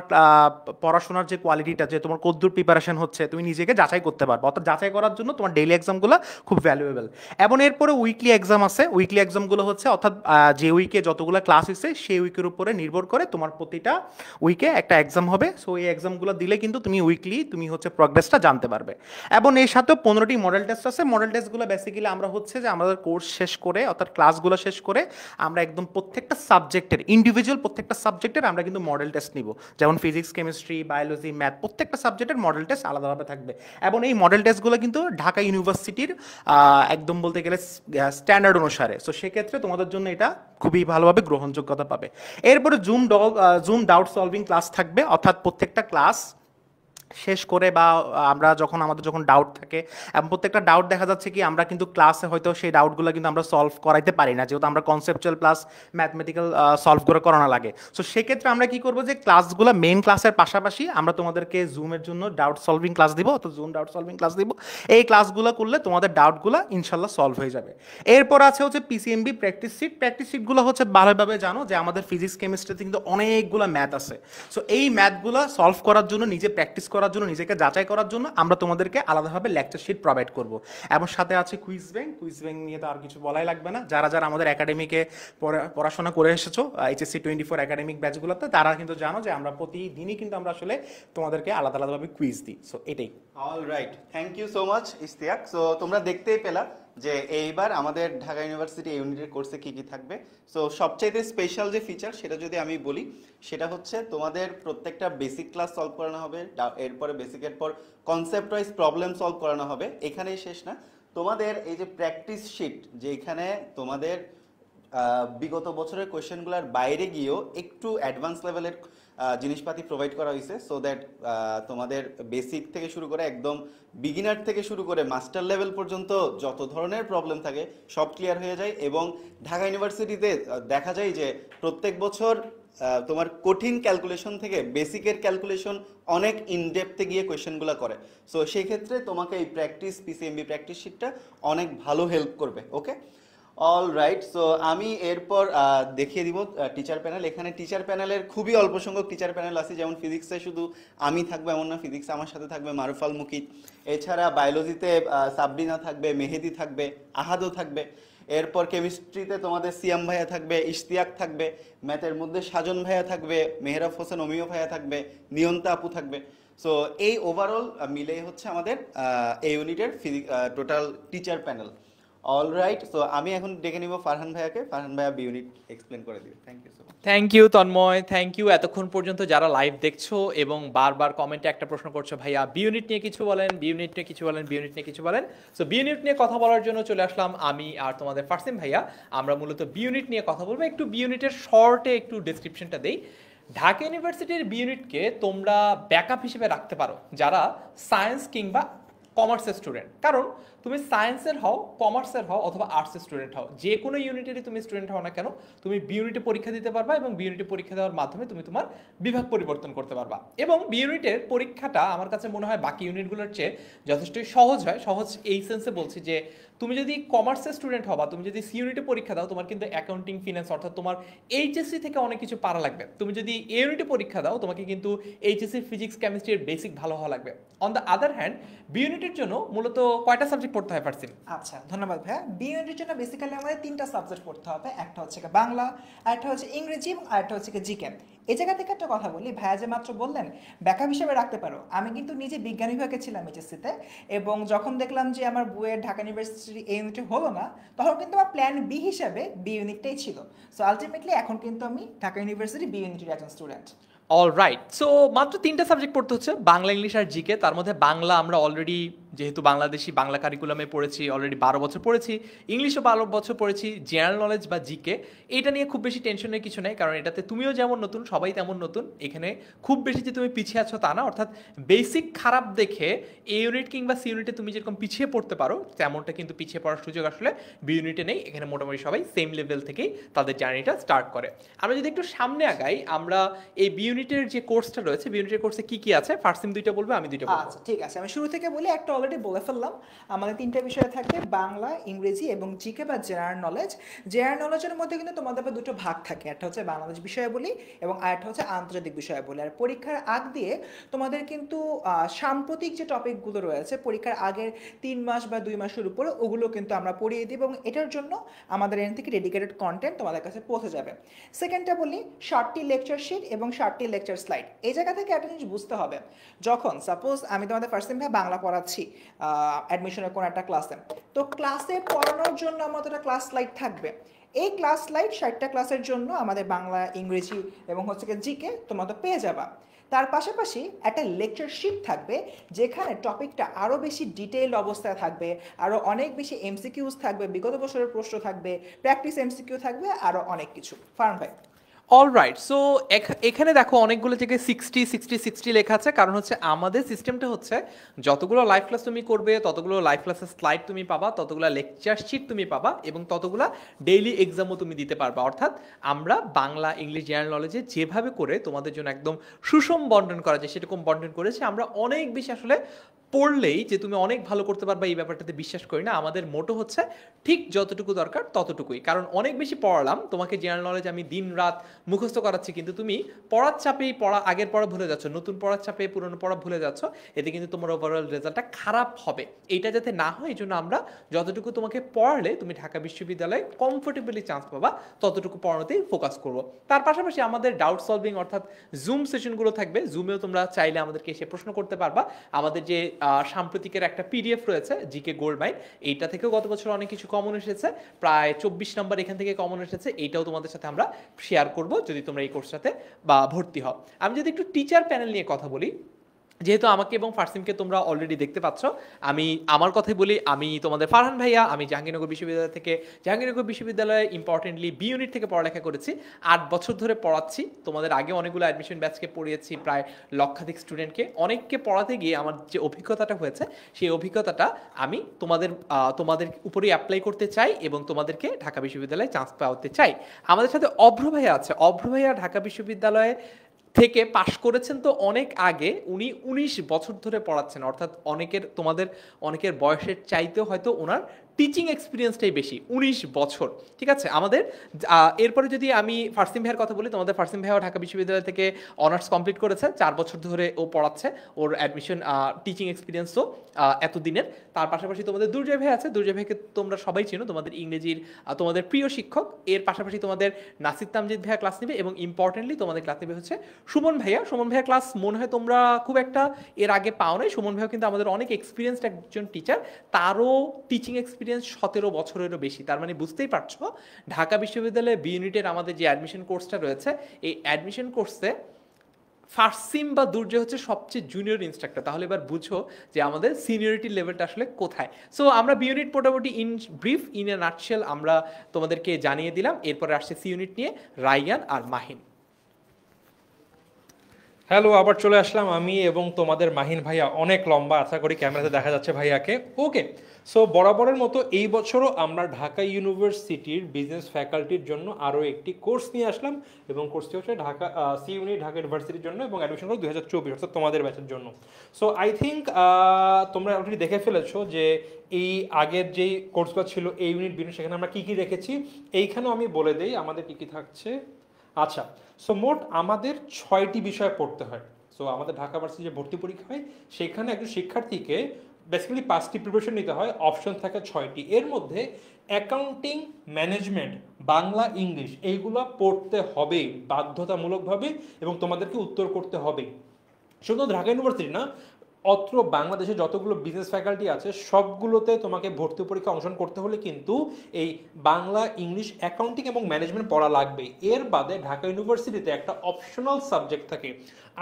পড়াশোনার যে কোয়ালিটিটা, যে তোমার কদ্দূর প্রিপারেশন হচ্ছে, তুমি নিজেকে যাচাই করতে পারবে। অর্থাৎ যাচাই করার জন্য তোমার ডেইলি এক্সামগুলো খুব ভ্যালুয়েবল। এবং এরপরে উইকলি এক্সাম আছে। উইকলি এক্সামগুলো হচ্ছে অর্থাৎ যে উইকে যতগুলো ক্লাস হচ্ছে সেই উইকের উপরে নির্ভর করে তোমার প্রতিটা উইকে একটা এক্সাম হবে। সো এই এক্সামগুলো দিলে কিন্তু তুমি উইকলি তুমি হচ্ছে প্রোগ্রেসটা জানতে পারবে। এবং এর সাথেও 15টি মডেল টেস্ট আছে। মডেল টেস্টগুলো বেসিক্যালি আমরা হচ্ছে যে আমাদের কোর্স শেষ করে, অর্থাৎ ক্লাসগুলো শেষ করে আমরা একদম প্রত্যেকটা সাবজেক্টের ইন্ডিভিজুয়াল প্রত্যেকটা সাবজেক্টের আমরা কিন্তু মডেল টেস্ট নিব। যেমন ফিজিক্স কেমিস্ট্রি বায়োলজি ম্যাথ, প্রত্যেকটা সাবজেক্টের মডেল টেস্ট আলাদাভাবে থাকবে। এবং এই মডেল টেস্টগুলো কিন্তু ঢাকা ইউনিভার্সিটির ইউনিভার্সিটির একদম বলতে গেলে স্ট্যান্ডার্ড অনুসারে। সো সেক্ষেত্রে তোমাদের জন্য এটা খুবই ভালোভাবে গ্রহণযোগ্যতা পাবে। এরপরে জুম ডাউট সলভিং ক্লাস থাকবে, অর্থাৎ প্রত্যেকটা ক্লাস শেষ করে বা আমরা আমাদের যখন ডাউট থাকে এবং প্রত্যেকটা ডাউট দেখা যাচ্ছে কি আমরা কিন্তু ক্লাসে হয়তো সেই ডাউটগুলো কিন্তু আমরা সলভ করাইতে পারি না, যেহেতু আমরা কনসেপচুয়াল প্লাস ম্যাথমেটিক্যাল সলভ করে করানো লাগে। সো সেক্ষেত্রে আমরা কি করবো যে ক্লাসগুলো মেইন ক্লাসের পাশাপাশি আমরা তোমাদেরকে জুমের জন্য ডাউট সলভিং ক্লাস দিব, অর্থাৎ জুম ডাউট সলভিং ক্লাস দিব। এই ক্লাসগুলো করলে তোমাদের ডাউটগুলো ইনশাল্লাহ সলভ হয়ে যাবে। এরপর আছে হচ্ছে পিসিএমবি প্র্যাকটিস শিটগুলো হচ্ছে ভালোভাবে জানো যে আমাদের ফিজিক্স কেমিস্ট্রিতে কিন্তু অনেকগুলো ম্যাথ আছে। সো এই ম্যাথগুলো সলভ করার জন্য, নিজে প্র্যাকটিস করার জন্য, নিজেকে যাচাই করার জন্য আমরা তোমাদেরকে আলাদাভাবে লেকচার শিট প্রোভাইড করব। এবং সাথে আছে কুইজ ব্যাংক নিয়ে তো আর কিছু বলাই লাগবে না। যারা আমাদের একাডেমিকে পড়াশোনা করে এসেছো HSC 24 একাডেমিক ব্যাচগুলোতে, তারা কিন্তু জানো যে আমরা প্রতিদিনই কিন্তু আমরা আসলে তোমাদেরকে আলাদাভাবে কুইজ দিই। সো এটাই। Alright, thank you so much Ishtiaq. So তোমরা দেখতেই পেলা যে এইবার আমাদের ঢাকা ইউনিভার্সিটি ইউনিটের কোর্সে কি কি থাকবে। সো সবচাইতে স্পেশাল যে ফিচার সেটা যদি আমি বলি, সেটা হচ্ছে তোমাদের প্রত্যেকটা বেসিক ক্লাস সলভ করানো হবে, এরপরে বেসিকের পর কনসেপ্ট ওয়াইজ প্রবলেম সলভ করানো হবে। এখানেই শেষ না, তোমাদের এই যে প্র্যাকটিস শিট, যেখানে তোমাদের বিগত বছরের কোয়েশ্চেনগুলোর বাইরে গিয়েও একটু অ্যাডভান্স লেভেলের জিনিসপাতি প্রোভাইড করা হয়েছে, সো দ্যাট তোমাদের বেসিক থেকে শুরু করে একদম বিগিনার থেকে শুরু করে মাস্টার লেভেল পর্যন্ত যত ধরনের প্রবলেম থাকে সব ক্লিয়ার হয়ে যায়। এবং ঢাকা ইউনিভার্সিটিতে দেখা যায় যে প্রত্যেক বছর তোমার কঠিন ক্যালকুলেশন থেকে বেসিকের ক্যালকুলেশন অনেক ইনডেপথে গিয়ে কোয়েশ্চেনগুলো করে। সো সেই ক্ষেত্রে তোমাকে এই পিসিএমবি প্র্যাকটিস শিটটা অনেক ভালো হেল্প করবে। ওকে, অলরাইট। সো আমি এরপর দেখিয়ে দিব টিচার প্যানেল। এখানে টিচার প্যানেলের খুবই অল্প সংখ্যক টিচার প্যানেল আছে, যেমন ফিজিক্সে শুধু আমি থাকবো এমন না, ফিজিক্সে আমার সাথে থাকবে মারুফাল মুকিত, এছাড়া বায়োলজিতে সাবরিনা থাকবে, মেহেদি থাকবে, আহাদও থাকবে। এরপর কেমিস্ট্রিতে তোমাদের সিয়াম ভাইয়া থাকবে, ইশতিয়াক থাকবে, ম্যাথের মধ্যে সাজন ভাইয়া থাকবে, মেহরাব হোসেন অমিয় ভাইয়া থাকবে, নিয়ন্তা আপু থাকবে। সো এই ওভারঅল মিলেই হচ্ছে আমাদের এই ইউনিটের total teacher panel. Alright, so আমি এখন ডেকে নিব ফারহান ভাইয়াকে। ফারহান ভাইয়া বি ইউনিট এক্সপ্লেন করে দিবে। Thank you so much. Thank you Tanmoy, thank you এতক্ষণ পর্যন্ত যারা লাইভ দেখছো এবং বারবার কমেন্টে একটা প্রশ্ন করছো, ভাইয়া বি ইউনিট নিয়ে কিছু বলেন, বি ইউনিট নিয়ে কিছু বলেন, বি ইউনিট নিয়ে কিছু বলেন। সো বি ইউনিট নিয়ে কথা বলার জন্য চলে আসলাম আমি আর তোমাদের ফারসিম ভাইয়া। আমরা মূলত বি ইউনিট নিয়ে কথা বলবো। একটু বি ইউনিটের শর্টে একটু ডেসক্রিপশনটা দেই। ঢাকা ইউনিভার্সিটির বি ইউনিটকে তোমরা ব্যাকআপ হিসেবে রাখতে পারো যারা সায়েন্স কিংবা কমার্সের স্টুডেন্ট। কারণ তুমি সায়েন্সের হও, কমার্সের হও অথবা আর্টসের স্টুডেন্ট হও, যে কোনো ইউনিটেরই তুমি স্টুডেন্ট হও না কেন, তুমি বি ইউনিটে পরীক্ষা দিতে পারবা এবং বি ইউনিটে পরীক্ষা দেওয়ার মাধ্যমে তুমি তোমার বিভাগ পরিবর্তন করতে পারবা। এবং বি ইউনিটের পরীক্ষাটা আমার কাছে মনে হয় বাকি ইউনিটগুলোর চেয়ে যথেষ্টই সহজ হয়। সহজ এই সেন্সে বলছি যে তুমি যদি কমার্সের স্টুডেন্ট হও বা তুমি যদি সি ইউনিটে পরীক্ষা দাও, তোমার কিন্তু অ্যাকাউন্টিং, ফিনান্স অর্থাৎ তোমার এইচএসসি থেকে অনেক কিছু পারা লাগবে। তুমি যদি এ ইউনিটে পরীক্ষা দাও, তোমাকে কিন্তু এইচএসসি ফিজিক্স কেমিস্ট্রির বেসিক ভালো হওয়া লাগবে। On the other hand B ইউনিটের জন্য মূলত কয়টা সাবজেক্ট পড়তে হয় ফারসিম? আচ্ছা, ধন্যবাদ ভাইয়া। বি ইউনিটের জন্য বেসিক্যালি আমাদের 3টা সাবজেক্ট পড়তে হবে। একটা হচ্ছে বাংলা, আরেকটা হচ্ছে ইংরেজি এবং আরেকটা হচ্ছে জিকে। এই জায়গা থেকে একটা কথা বলি, ভাইয়া যে মাত্র বললেন ব্যাকআপ হিসেবে রাখতে পারো, আমি কিন্তু নিজে বিজ্ঞান বিভাগে ছিলাম এইচএসসিতে, এবং যখন দেখলাম যে আমার বইয়ের ঢাকা ইউনিভার্সিটি এই ইউনিটে হলো না, তখন কিন্তু আমার প্ল্যান বি হিসাবে বি ইউনিটটাই ছিল। সো আলটিমেটলি এখন কিন্তু আমি ঢাকা ইউনিভার্সিটি বি ইউনিটের একজন স্টুডেন্ট। অলরাইট, সো মাত্র 3টা সাবজেক্ট পড়তে হচ্ছে, বাংলা, ইংলিশ আর জিকে। তার মধ্যে বাংলা আমরা অলরেডি যেহেতু বাংলাদেশি বাংলা কারিকুলামে পড়েছি, অলরেডি 12 বছর পড়েছি, ইংলিশও 12 বছর পড়েছি। জেনারেল নলেজ বা জিকে এটা নিয়ে খুব বেশি টেনশনের কিছু নেই, কারণ এটাতে তুমিও যেমন নতুন, সবাই তেমন নতুন। এখানে খুব বেশি যে তুমি পিছিয়ে আছো তা না, অর্থাৎ বেসিক খারাপ দেখে এ ইউনিট কিংবা সি ইউনিটে তুমি যেরকম পিছিয়ে পড়তে পারো, তেমনটা কিন্তু পিছিয়ে পড়ার সুযোগ আসলে বি ইউনিটে নেই। এখানে মোটামুটি সবাই সেম লেভেল থেকেই তাদের জার্নিটা স্টার্ট করে। আমরা যদি একটু সামনে আগাই, আমরা এই বি ইউনিটের যে কোর্সটা রয়েছে, বি ইউনিটের কোর্সে কি কি আছে, ফারসিম 2টা বলবে, আমি 2টা বলবো। আচ্ছা ঠিক আছে, আমি শুরু থেকে বলি। একটা অলরেডি বলে ফেললাম, আমাদের 3টা বিষয় থাকবে, বাংলা, ইংরেজি এবং জিকে বা জেনারেল নলেজ। জেনারেল নলেজের মধ্যে কিন্তু তোমাদের 2টো ভাগ থাকে, একটা হচ্ছে বাংলাদেশ বিষয়াবলী এবং আরেকটা হচ্ছে আন্তর্জাতিক বিষয়াবলী। আর পরীক্ষার আগ দিয়ে তোমাদের কিন্তু সাম্প্রতিক যে টপিকগুলো রয়েছে পরীক্ষার আগের 3 মাস বা 2 মাসের উপরে, ওগুলো কিন্তু আমরা পড়িয়ে দিই এবং এটার জন্য আমাদের এখান থেকে ডেডিকেটেড কন্টেন্ট তোমাদের কাছে পৌঁছে যাবে। সেকেন্ডটা বলি, 7টি লেকচার শিট এবং 7টি লেকচার স্লাইড। এই জায়গা থেকে একটা জিনিস বুঝতে হবে, যখন সাপোজ আমি তোমাদের ফার্স্ট টাইম বাংলা পড়াচ্ছি, অ্যাডমিশনের কোনো একটা ক্লাসে। তো ক্লাসে পড়ানোর জন্য আমাদের একটা ক্লাস স্লাইড থাকবে। এই ক্লাস স্লাইড 60টা ক্লাসের জন্য আমাদের বাংলা, ইংরেজি এবং হচ্ছে জিকে তোমরা পেয়ে যাবা। তার পাশাপাশি একটা লেকচার শিট থাকবে যেখানে টপিকটা আরও বেশি ডিটেইলড অবস্থায় থাকবে, আরও অনেক বেশি এমসিকিউজ থাকবে, বিগত বছরের প্রশ্ন থাকবে, প্র্যাকটিস এমসিকিউ থাকবে, আরও অনেক কিছু। ফারহান ভাই। অলরাইট, সো এখানে দেখো অনেকগুলো জায়গায় 60 লেখা আছে, কারণ হচ্ছে আমাদের সিস্টেমটা হচ্ছে যতগুলো লাইভ ক্লাস তুমি করবে ততগুলো লাইভ ক্লাসের স্লাইড তুমি পাবা, ততগুলো লেকচার শিট তুমি পাবা এবং ততগুলো ডেইলি এক্সামও তুমি দিতে পারবা। অর্থাৎ আমরা বাংলা, ইংলিশ, জেনারেল নলেজে যেভাবে করে তোমাদের জন্য একদম সুষম বন্টন করা যায় সেরকম বন্টন করেছি আমরা। অনেক বেশি আসলে পড়লেই যে তুমি অনেক ভালো করতে পারবা এই ব্যাপারটাতে বিশ্বাস করি না। আমাদের মোটো হচ্ছে ঠিক যতটুকু দরকার ততটুকুই, কারণ অনেক বেশি পড়ালাম তোমাকে জেনারেল নলেজ, আমি দিন রাত মুখস্থ করাচ্ছি, কিন্তু তুমি পড়ার চাপেই আগের পড়া ভুলে যাচ্ছ, নতুন পড়ার চাপে পুরনো পড়া ভুলে যাচ্ছ, এতে কিন্তু তোমার ওভারঅল রেজাল্টটা খারাপ হবে। এইটা যাতে না হয় এই জন্য আমরা যতটুকু তোমাকে পড়ালে তুমি ঢাকা বিশ্ববিদ্যালয়ে কমফোর্টেবলি চান্স পাবা ততটুকু পড়ানোতেই ফোকাস করবো। তার পাশাপাশি আমাদের ডাউট সলভিং অর্থাৎ জুম সেশনগুলো থাকবে, জুমেও তোমরা চাইলে আমাদেরকে এসে প্রশ্ন করতে পারবা। আমাদের যে সাম্প্রতিকের একটা পিডিএফ রয়েছে জিকে গোল্ড মাইন, এইটা থেকেও গত বছর অনেক কিছু কমন এসেছে, প্রায় 24 নম্বর এখান থেকে কমন এসেছে, এইটাও তোমাদের সাথে আমরা শেয়ার করব যদি তোমরা এই কোর্সটাতে ভর্তি হও। আমি যদি একটু টিচার প্যানেল নিয়ে কথা বলি, যেহেতু আমাকে এবং ফারসিমকে তোমরা অলরেডি দেখতে পাচ্ছ, আমি আমার কথাই বলি। আমি তোমাদের ফারহান ভাইয়া, আমি জাহাঙ্গীরনগর বিশ্ববিদ্যালয়ে ইম্পর্টেন্টলি বি ইউনিট থেকে পড়ালেখা করেছি, 8 বছর ধরে পড়াচ্ছি। তোমাদের আগে অনেকগুলো অ্যাডমিশন ব্যাচকে পড়িয়েছি, প্রায় লক্ষাধিক স্টুডেন্টকে। অনেককে পড়াতে গিয়ে আমার যে অভিজ্ঞতাটা হয়েছে সেই অভিজ্ঞতাটা আমি তোমাদের উপরেই অ্যাপ্লাই করতে চাই এবং তোমাদেরকে ঢাকা বিশ্ববিদ্যালয়ে চান্স পাওয়াতে চাই। আমাদের সাথে অভ্র ভাইয়া আছে। অভ্র ভাইয়া ঢাকা বিশ্ববিদ্যালয়ে থেকে পাশ করেছেন তো অনেক আগে, উনি 19 বছর ধরে পড়াচ্ছেন, অর্থাৎ তোমাদের অনেকের বয়সের চাইতেও হয়তো ওনার টিচিং এক্সপিরিয়েন্সটাই বেশি, 19 বছর। ঠিক আছে, আমাদের এরপরে যদি আমি ফারসিম ভাইয়ের কথা বলি, তোমাদের ফারসিম ভাইও ঢাকা বিশ্ববিদ্যালয় থেকে অনার্স কমপ্লিট করেছে, 4 বছর ধরে ও পড়াচ্ছে, ওর অ্যাডমিশন টিচিং এক্সপিরিয়েন্সও এতদিনের। তার পাশাপাশি তোমাদের দুর্জয় ভাই আছে। দুর্জয় ভাইকে তোমরা সবাই চিনো, তোমাদের ইংরেজির তোমাদের প্রিয় শিক্ষক। এর পাশাপাশি তোমাদের নাসির তামজিদ ভাইয়া ক্লাস নেবে এবং ইম্পর্টেন্টলি তোমাদের ক্লাস নেবে হচ্ছে সুমন ভাইয়া। সুমন ভাইয়া ক্লাস মনে হয় তোমরা খুব একটা এর আগে পাও নাই। সুমন ভাইয়া কিন্তু আমাদের অনেক এক্সপিরিয়েন্সড একজন টিচার, তারও টিচিং এক্সপিরিয়েন্স 17 বছরেরও বেশি। তার মানে বুঝতেই পারছো ঢাকা বিশ্ববিদ্যালয়ে বি ইউনিটের আমাদের যে অ্যাডমিশন কোর্সটা রয়েছে, এই অ্যাডমিশন কোর্সে ফারসিম বা দুর্জয় হচ্ছে সবচেয়ে জুনিয়র ইনস্ট্রাক্টর। তাহলে এবার বুঝো যে আমাদের সিনিয়রিটি লেভেলটা আসলে কোথায়। সো আমরা বি ইউনিট মোটামুটি in brief, in a nutshell আমরা তোমাদেরকে জানিয়ে দিলাম। এরপরে আসছে সি ইউনিট নিয়ে রাইয়ান আর মাহিন। হ্যালো, আবার চলে আসলাম আমি এবং তোমাদের মাহিন ভাইয়া। অনেক লম্বা, আশা করি ক্যামেরাতে দেখা যাচ্ছে ভাইয়াকে। ওকে, সো বরাবরের মতো এই বছরও আমরা ঢাকা ইউনিভার্সিটির বিজনেস ফ্যাকাল্টির জন্য আরও একটি কোর্স নিয়ে আসলাম এবং কোর্সটি হচ্ছে ঢাকা সি ইউনিট ঢাকা ইউনিভার্সিটির জন্য এবং অ্যাডমিশন হলো 2024, অর্থাৎ তোমাদের ব্যাচের জন্য। সো আই থিঙ্ক তোমরা অলরেডি দেখে ফেলেছো যে এই আগের যেই কোর্সগুলো ছিল এ ইউনিট, বি ইউনিট, সেখানে আমরা কী কী রেখেছি। এইখানেও আমি বলে দিই আমাদের কী কী থাকছে। আচ্ছা, সো মোট আমাদের 6টি বিষয় পড়তে হয়। সো আমাদের ঢাকা ভার্সিটি যে ভর্তি পরীক্ষা হয় সেখানে একজন শিক্ষার্থীকে বেসিক্যালি 5টি প্রিপারেশন নিতে হয়, অপশন থাকে 6টি। এর মধ্যে অ্যাকাউন্টিং, ম্যানেজমেন্ট, বাংলা, ইংলিশ এইগুলো পড়তে হবে বাধ্যতামূলকভাবে এবং তোমাদেরকে উত্তর করতে হবে। শুধু ঢাকা ইউনিভার্সিটি না, অত্র বাংলাদেশে যতগুলো বিজনেস ফ্যাকাল্টি আছে সবগুলোতে তোমাকে ভর্তি পরীক্ষা অংশগ্রহণ করতে হলে কিন্তু এই বাংলা, ইংলিশ, অ্যাকাউন্টিং এবং ম্যানেজমেন্ট পড়া লাগবে। এর বাদে ঢাকা ইউনিভার্সিটিতে একটা অপশনাল সাবজেক্ট থাকে,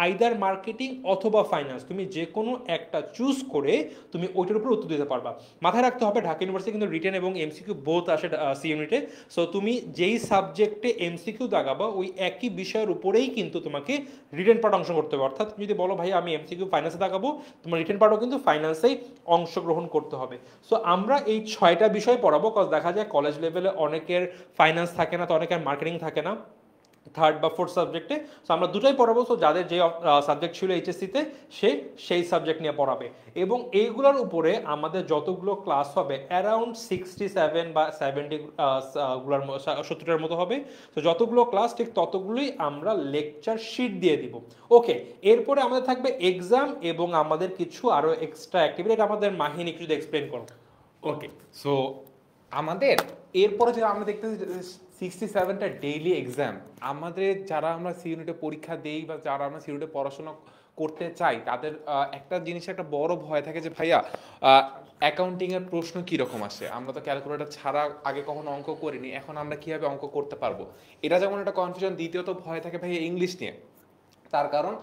আইদার মার্কেটিং অথবা ফাইন্যান্স। তুমি যে কোনো একটা চুজ করে তুমি ওইটার উপর উত্তর দিতে পারবা। মাথায় রাখতে হবে ঢাকা ইউনিভার্সিটি কিন্তু রিটেন এবং এমসিকিউ বোথ আসে সি ইউনিটে। সো তুমি যেই সাবজেক্টে এমসিকিউ দাগাবা ওই একই বিষয়ের উপরেই কিন্তু তোমাকে রিটেন পার্ট অংশগ্রহণ করতে হবে। অর্থাৎ তুমি যদি বলো ভাই আমি এমসিকিউ ফাইন্যান্সে দাগাবো, তোমার রিটেন পার্টও কিন্তু ফাইন্যান্সেই অংশগ্রহণ করতে হবে। সো আমরা এই 6টা বিষয় পড়াবো, কজ দেখা যায় কলেজ লেভেলে অনেকের ফাইন্যান্স থাকে না, তো অনেকের মার্কেটিং থাকে না, 3rd বা 4th সাবজেক্টে। সো আমরা দুটোই পড়াবো। সো যাদের যে সাবজেক্ট ছিল এইচএসসিতে সেই সাবজেক্ট নিয়ে পড়াবে এবং এইগুলোর উপরে আমাদের যতগুলো ক্লাস হবে অ্যারাউন্ড 67 বা 70 গুলোর 70টার মতো হবে। তো যতগুলো ক্লাস ঠিক ততগুলোই আমরা লেকচার শিট দিয়ে দিব। ওকে, এরপরে আমাদের থাকবে এক্সাম এবং আমাদের কিছু আরও এক্সট্রা অ্যাক্টিভিটি। আমাদের মাহিনী একটু যদি এক্সপ্লেন করো। ওকে, সো আমাদের এরপরে যে আমরা দেখতেছি 67টা ডেইলি এক্সাম, আমাদের যারা আমরা সি ইউনিটে পরীক্ষা দেই বা যারা আমরা সি ইউনিটে পড়াশোনা করতে চাই তাদের একটা জিনিসের একটা বড় ভয় থাকে যে ভাইয়া অ্যাকাউন্টিং এর প্রশ্ন কি রকম আসে, আমরা তো ক্যালকুলেটর ছাড়া আগে কখনো অঙ্ক করিনি, এখন আমরা কিভাবে অঙ্ক করতে পারবো, এটা যেমন একটা কনফিউশন। দ্বিতীয়ত ভয় থাকে ভাইয়া ইংলিশ নিয়ে, তার কারণ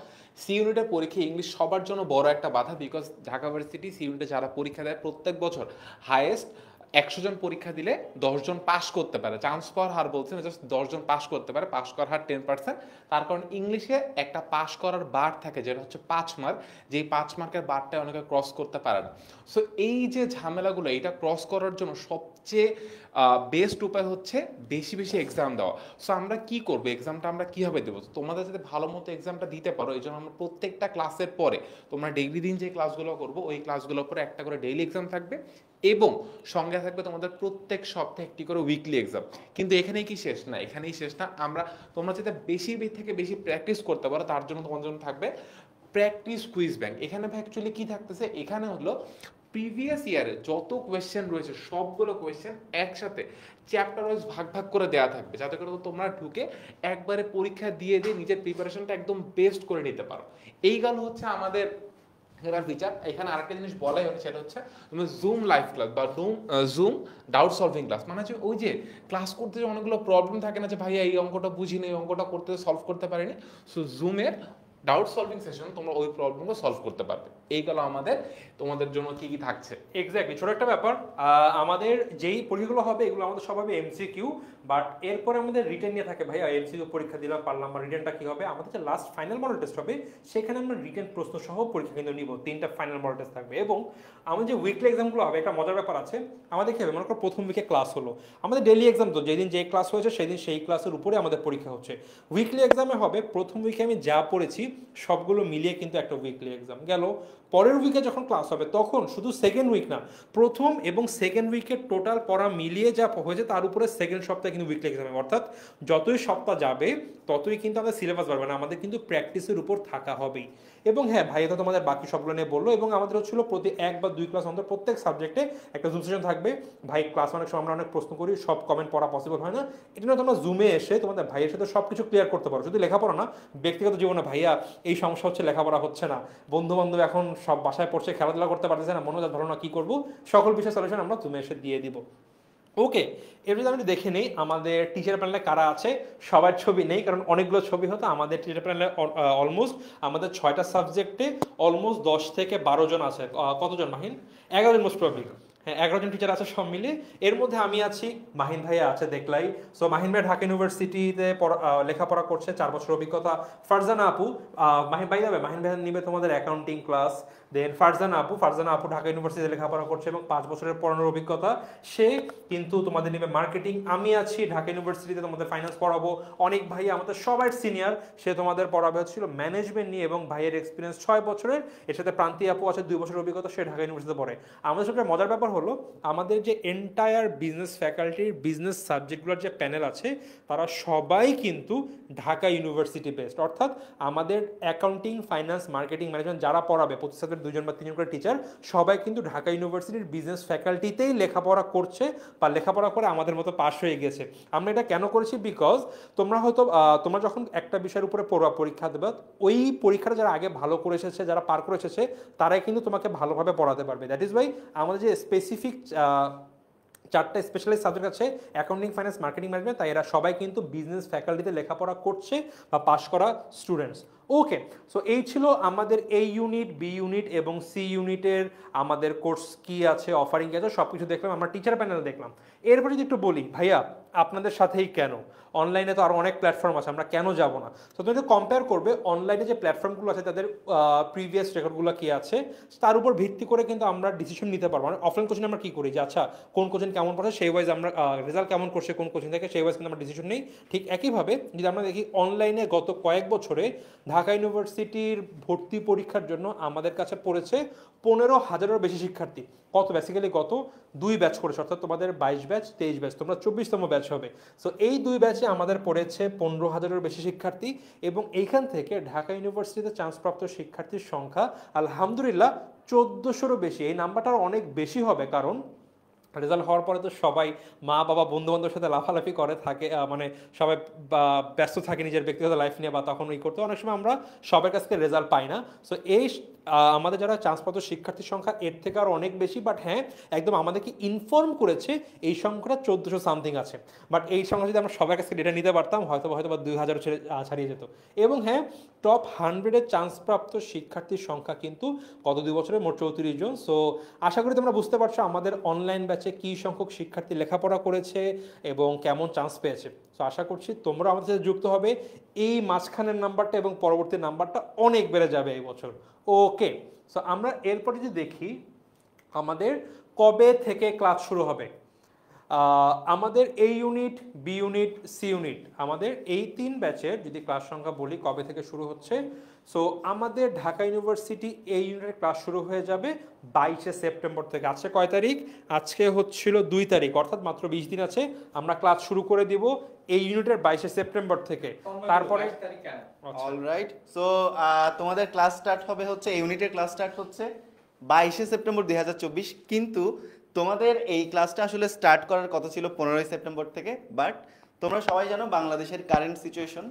সি ইউনিটের পরীক্ষা ইংলিশ সবার জন্য বড় একটা বাধা, বিকজ ঢাকা ভার্সিটি সি ইউনিটে যারা পরীক্ষা দেয় প্রত্যেক বছর হাইয়েস্ট 100 জন পরীক্ষা দিলে 10 জন পাস করতে পারে, চান্স পাওয়ার হার বলছেন জাস্ট 10 জন পাস করতে পারে, পাস করার হার 10%। তার কারণ ইংলিশে একটা পাস করার বার থাকে যেটা হচ্ছে 5 মার্ক, যেই 5 মার্কের বারটা অনেকে ক্রস করতে পারে না। সো এই যে ঝামেলাগুলো এটা ক্রস করার জন্য সবচেয়ে বেস্ট উপায় হচ্ছে বেশি বেশি এক্সাম দেওয়া। সো আমরা কি করবো, এক্সামটা আমরা কিভাবে দেবো, তোমাদের যাতে ভালো মতো এক্সামটা দিতে পারো এই জন্য আমরা প্রত্যেকটা ক্লাসের পরে তোমরা ডেইলি দিন যে ক্লাসগুলো করবো ওই ক্লাসগুলোর পরে একটা করে ডেইলি এক্সাম থাকবে এবং সঙ্গে থাকবে তোমাদের প্রত্যেক সপ্তাহে একটি করে উইকলি এক্সাম। কিন্তু এখানেই কি শেষ না, এখানেই শেষ না, তোমরা যাতে বেশি থেকে বেশি প্র্যাকটিস করতে পারো তার জন্য তোমাদের জন্য থাকবে প্র্যাকটিস কুইজ ব্যাংক। এখানে অ্যাকচুয়ালি কি থাকতেছে, এখানে হলো প্রিভিয়াস ইয়ারে যত কোয়েশ্চেন রয়েছে সবগুলো কোয়েশ্চেন একসাথে চ্যাপ্টার ওয়াইজ ভাগ ভাগ করে দেওয়া থাকবে, যাতে করে তোমরা ঢুকে একবারে পরীক্ষা দিয়ে নিজের প্রিপারেশনটা একদম বেস্ট করে নিতে পারো। এই গেল হচ্ছে আমাদের ফিচার। এখানে আরেকটা জিনিস বলাই হচ্ছে, সেটা হচ্ছে তুমি জুম লাইভ ক্লাস বা জুম ডাউট সলভিং ক্লাস, মানে হচ্ছে ওই যে ক্লাস করতে যে অনেকগুলো প্রবলেম থাকে না যে ভাইয়া এই অঙ্কটা বুঝিনি, এই অঙ্কটা করতে সলভ করতে পারিনি, সো জুমের ডাউট সলভিং সেশন তোমরা ওই প্রবলেমগুলো সলভ করতে পারবে। এই গেল আমাদের তোমাদের জন্য কি কি থাকছে। এক্স্যাক্টলি, ছোট একটা ব্যাপার, আমাদের যেই পরীক্ষাগুলো হবে এগুলো আমাদের সব হবে এমসিকিউ, বাট এরপরে আমাদের রিটেন নিয়ে থাকে ভাইয়া এমসিকিউ পরীক্ষা দিলাম পারলাম, বা রিটেনটা কি হবে, আমাদের যে লাস্ট ফাইনাল মডেল টেস্ট হবে সেখানে আমরা রিটেন প্রশ্ন সহ পরীক্ষা কিন্তু নিব, 3টা ফাইনাল মডেল টেস্ট থাকবে। এবং আমাদের যে উইকলি এক্সামগুলো হবে একটা মজার ব্যাপার আছে, আমাদের কি হবে, মনে করো প্রথম উইকে ক্লাস হলো, আমাদের ডেইলি এক্সাম তো যেদিন যে ক্লাস হয়েছে সেদিন সেই ক্লাসের উপরে আমাদের পরীক্ষা হচ্ছে। উইকলি এক্সামে হবে প্রথম উইকে আমি যা পড়েছি সবগুলো মিলিয়ে কিন্তু একটা উইকলি এক্সাম গেল। পরের উইকে যখন ক্লাস হবে তখন শুধু সেকেন্ড উইক না, প্রথম এবং সেকেন্ড উইকের টোটাল পড়া মিলিয়ে যা হয়েছে তার উপরে সেকেন্ড সপ্তাহে কিন্তু উইকলি এক্সাম হবে। অর্থাৎ যতই সপ্তাহ যাবে ততই কিন্তু আমাদের সিলেবাস বাড়বে না, আমাদের কিন্তু প্র্যাকটিসের উপর থাকা হবেই। এবং হ্যাঁ ভাই তো তোমাদের বাকি সবগুলো নিয়ে বললো, এবং আমাদের হচ্ছিল প্রতি 1 বা 2 ক্লাস অন্তর প্রত্যেক সাবজেক্টে একটা জুম সেশন থাকবে। ভাই ক্লাস অনেক সময় আমরা অনেক প্রশ্ন করি, সব কমেন্ট পড়া পসিবল হয় না, এটা নিয়ে তোমরা জুমে এসে তোমাদের ভাইয়ের সাথে সব কিছু ক্লিয়ার করতে পারো। শুধু লেখাপড়া না, ব্যক্তিগত জীবনে ভাইয়া এই সমস্যা হচ্ছে, লেখাপড়া হচ্ছে না, বন্ধু বান্ধব এখন সব বাসায় পড়ছে, খেলাধুলা করতে পারতেছে না, মনোযোগ ধরো না, কি করবো, সকল বিষয় সলিউশন আমরা জুমে এসে দিয়ে দিব। ওকে, এর যদি আমি দেখে নেই আমাদের টিচার প্যানেলে কারা আছে, সবার ছবি নেই কারণ অনেকগুলো ছবি হতো। আমাদের টিচার প্যানেলে অলমোস্ট আমাদের 6টা সাবজেক্টে অলমোস্ট 10 থেকে 12 জন আছে। কতজন মাহিন? 11 জন মোস্ট প্রবলি। হ্যাঁ, 11 জন টিচার আছে সব মিলে। এর মধ্যে আমি আছি, মাহিন ভাইয়া আছে দেখলাই। সো মাহিন ভাই ঢাকা ইউনিভার্সিটিতে লেখাপড়া করছে, 4 বছর অভিজ্ঞতা। ফারজানা আপু, মাহিন ভাই যাবে, মাহিন ভাই নিবে তোমাদের অ্যাকাউন্টিং ক্লাস। দেন ফারজানা আপু ঢাকা ইউনিভার্সিটিতে লেখাপড়া করছে এবং 5 বছরের পড়ানোর অভিজ্ঞতা, সে কিন্তু তোমাদের নিবে মার্কেটিং। আমি আছি ঢাকা ইউনিভার্সিটিতে তোমাদের ফাইন্যান্স পড়াবো। অনেক ভাই আমাদের সবার সিনিয়র, সে তোমাদের পড়াবে হচ্ছিল ম্যানেজমেন্ট নিয়ে এবং ভাইয়ের এক্সপিরিয়েন্স 6 বছরের। এর সাথে প্রান্তি আপু আছে 2 বছরের অভিজ্ঞতা, সে ঢাকা ইউনিভার্সিটিতে পড়ে। আমাদের সবচেয়ে মজার ব্যাপার হলো আমাদের যে এন্টায়ার বিজনেস ফ্যাকাল্টির বিজনেস সাবজেক্টগুলোর যে প্যানেল আছে তারা সবাই কিন্তু ঢাকা ইউনিভার্সিটি বেসড। অর্থাৎ আমাদের অ্যাকাউন্টিং, ফাইন্যান্স, মার্কেটিং, ম্যানেজমেন্ট যারা পড়াবে প্রতি সাবজেক্ট 2 জন বা 3 জন করে টিচার, সবাই কিন্তু ঢাকা ইউনিভার্সিটির বিজনেস ফ্যাকাল্টিতেই লেখাপড়া করছে বা লেখাপড়া করে আমাদের মতো পাশ হয়ে গেছে। আমরা এটা কেন করেছি, বিকজ তোমরা হয়তো তোমরা যখন একটা বিষয়ের উপরে পরীক্ষা দেবে, ওই পরীক্ষাটা যারা আগে ভালো করে এসেছে, যারা পার করে এসেছে, তারাই কিন্তু তোমাকে ভালোভাবে পড়াতে পারবে। দ্যাট ইজ ওয়াই আমাদের যে স্পেসিফিক 4টা স্পেশালাইজ সাবজেক্ট আছে, অ্যাকাউন্টিং, ফাইন্যান্স, মার্কেটিং, ম্যানেজমেন্ট, তাই এরা সবাই কিন্তু বিজনেস ফ্যাকাল্টিতে লেখাপড়া করছে বা পাশ করা স্টুডেন্টস। ওকে, সো এই ছিল আমাদের এই ইউনিট, বি ইউনিট এবং সি ইউনিটের আমাদের কোর্স কি আছে, অফারিং কি আছে, সব কিছু দেখলাম। আমরা টিচার প্যানেল দেখলাম। এরপর যদি একটু বলি ভাইয়া আপনাদের সাথেই কেন, অনলাইনে তো আরও অনেক প্ল্যাটফর্ম আছে, আমরা কেন যাব না? তো তুমি যদি কম্পেয়ার করবে অনলাইনে যে প্ল্যাটফর্মগুলো আছে তাদের প্রিভিয়াস রেকর্ডগুলো কি আছে তার উপর ভিত্তি করে কিন্তু আমরা ডিসিশন নিতে পারবো। মানে অফলাইন কোচিং আমরা কি করি যে আচ্ছা কোন কোচিং কেমন পড়ছে সেই ওয়াইজ আমরা রেজাল্ট কেমন করছে কোন কোচিং থেকে সেই ওয়াইজ কিন্তু আমরা ডিসিশন নিই। ঠিক একইভাবে যদি আমরা দেখি অনলাইনে গত কয়েক বছরে ঢাকা ইউনিভার্সিটির ভর্তি পরীক্ষার জন্য আমাদের কাছে পড়েছে 15,000-এরও বেশি শিক্ষার্থী। কত বেসিক্যালি গত 2 ব্যাচ করেছে, অর্থাৎ তোমাদের 22 ব্যাচ, 23 ব্যাচ, তোমরা 24তম ব্যাচ হবে। সো এই 2 ব্যাচে আমাদের পড়েছে 15,000-এরও বেশি শিক্ষার্থী এবং এইখান থেকে ঢাকা ইউনিভার্সিটিতে চান্সপ্রাপ্ত শিক্ষার্থীর সংখ্যা আলহামদুলিল্লাহ 1400-এরও বেশি। এই নাম্বারটা অনেক বেশি হবে কারণ রেজাল্ট হওয়ার পরে তো সবাই মা বাবা বন্ধু বান্ধবের সাথে লাফালাফি করে থাকে, মানে সবাই ব্যস্ত থাকে নিজের ব্যক্তিগত লাইফ নিয়ে, বা তখন করতে অনেক সময় আমরা সবার কাছ থেকে রেজাল্ট পাই না। সো এই আমাদের যারা চান্সপ্রাপ্ত শিক্ষার্থীর সংখ্যা এর থেকে আরও অনেক বেশি, বাট হ্যাঁ একদম আমাদেরকে ইনফর্ম করেছে এই সংখ্যাটা 1400 সামথিং আছে। বাট এই সংখ্যা যদি আমরা সবার কাছ থেকে ডেটা নিতে পারতাম হয়তো 2000 ছাড়িয়ে যেত। এবং হ্যাঁ টপ 100-এর চান্সপ্রাপ্ত শিক্ষার্থীর সংখ্যা কিন্তু গত 2 বছরে মোট 34 জন। সো আশা করি তোমরা বুঝতে পারছো আমাদের অনলাইন ব্যাচে কী সংখ্যক শিক্ষার্থী লেখাপড়া করেছে এবং কেমন চান্স পেয়েছে। সো আশা করছি তোমরা আমাদের সাথে যুক্ত হবে, এই মাঝখানের নাম্বারটা এবং পরবর্তী নাম্বারটা অনেক বেড়ে যাবে এই বছর। ওকে, সো আমরা এরপরে যদি দেখি আমাদের কবে থেকে ক্লাস শুরু হবে। আমাদের A unit, B unit, C unit, আমাদের এই 3 ব্যাচের যদি ক্লাস সংখ্যা বলি কবে থেকে শুরু হচ্ছে। সো আমাদের ঢাকা ইউনিভার্সিটি এই ইউনিটের ক্লাস শুরু হয়ে যাবে 22শে সেপ্টেম্বর থেকে। আজকে কয় তারিখ? আজকে হচ্ছিল 2 তারিখ, অর্থাৎ মাত্র 20 দিন আছে। আমরা ক্লাস শুরু করে দিব এই ইউনিটের 22শে সেপ্টেম্বর থেকে। তারপরে অলরাইট, সো তোমাদের ক্লাস স্টার্ট হবে হচ্ছে, এই ইউনিটের ক্লাস স্টার্ট হচ্ছে 22শে সেপ্টেম্বর 2024, কিন্তু তোমাদের এই ক্লাসটা আসলে স্টার্ট করার কথা ছিল 15ই সেপ্টেম্বর থেকে। বাট তোমরা সবাই জানো বাংলাদেশের কারেন্ট সিচুয়েশন,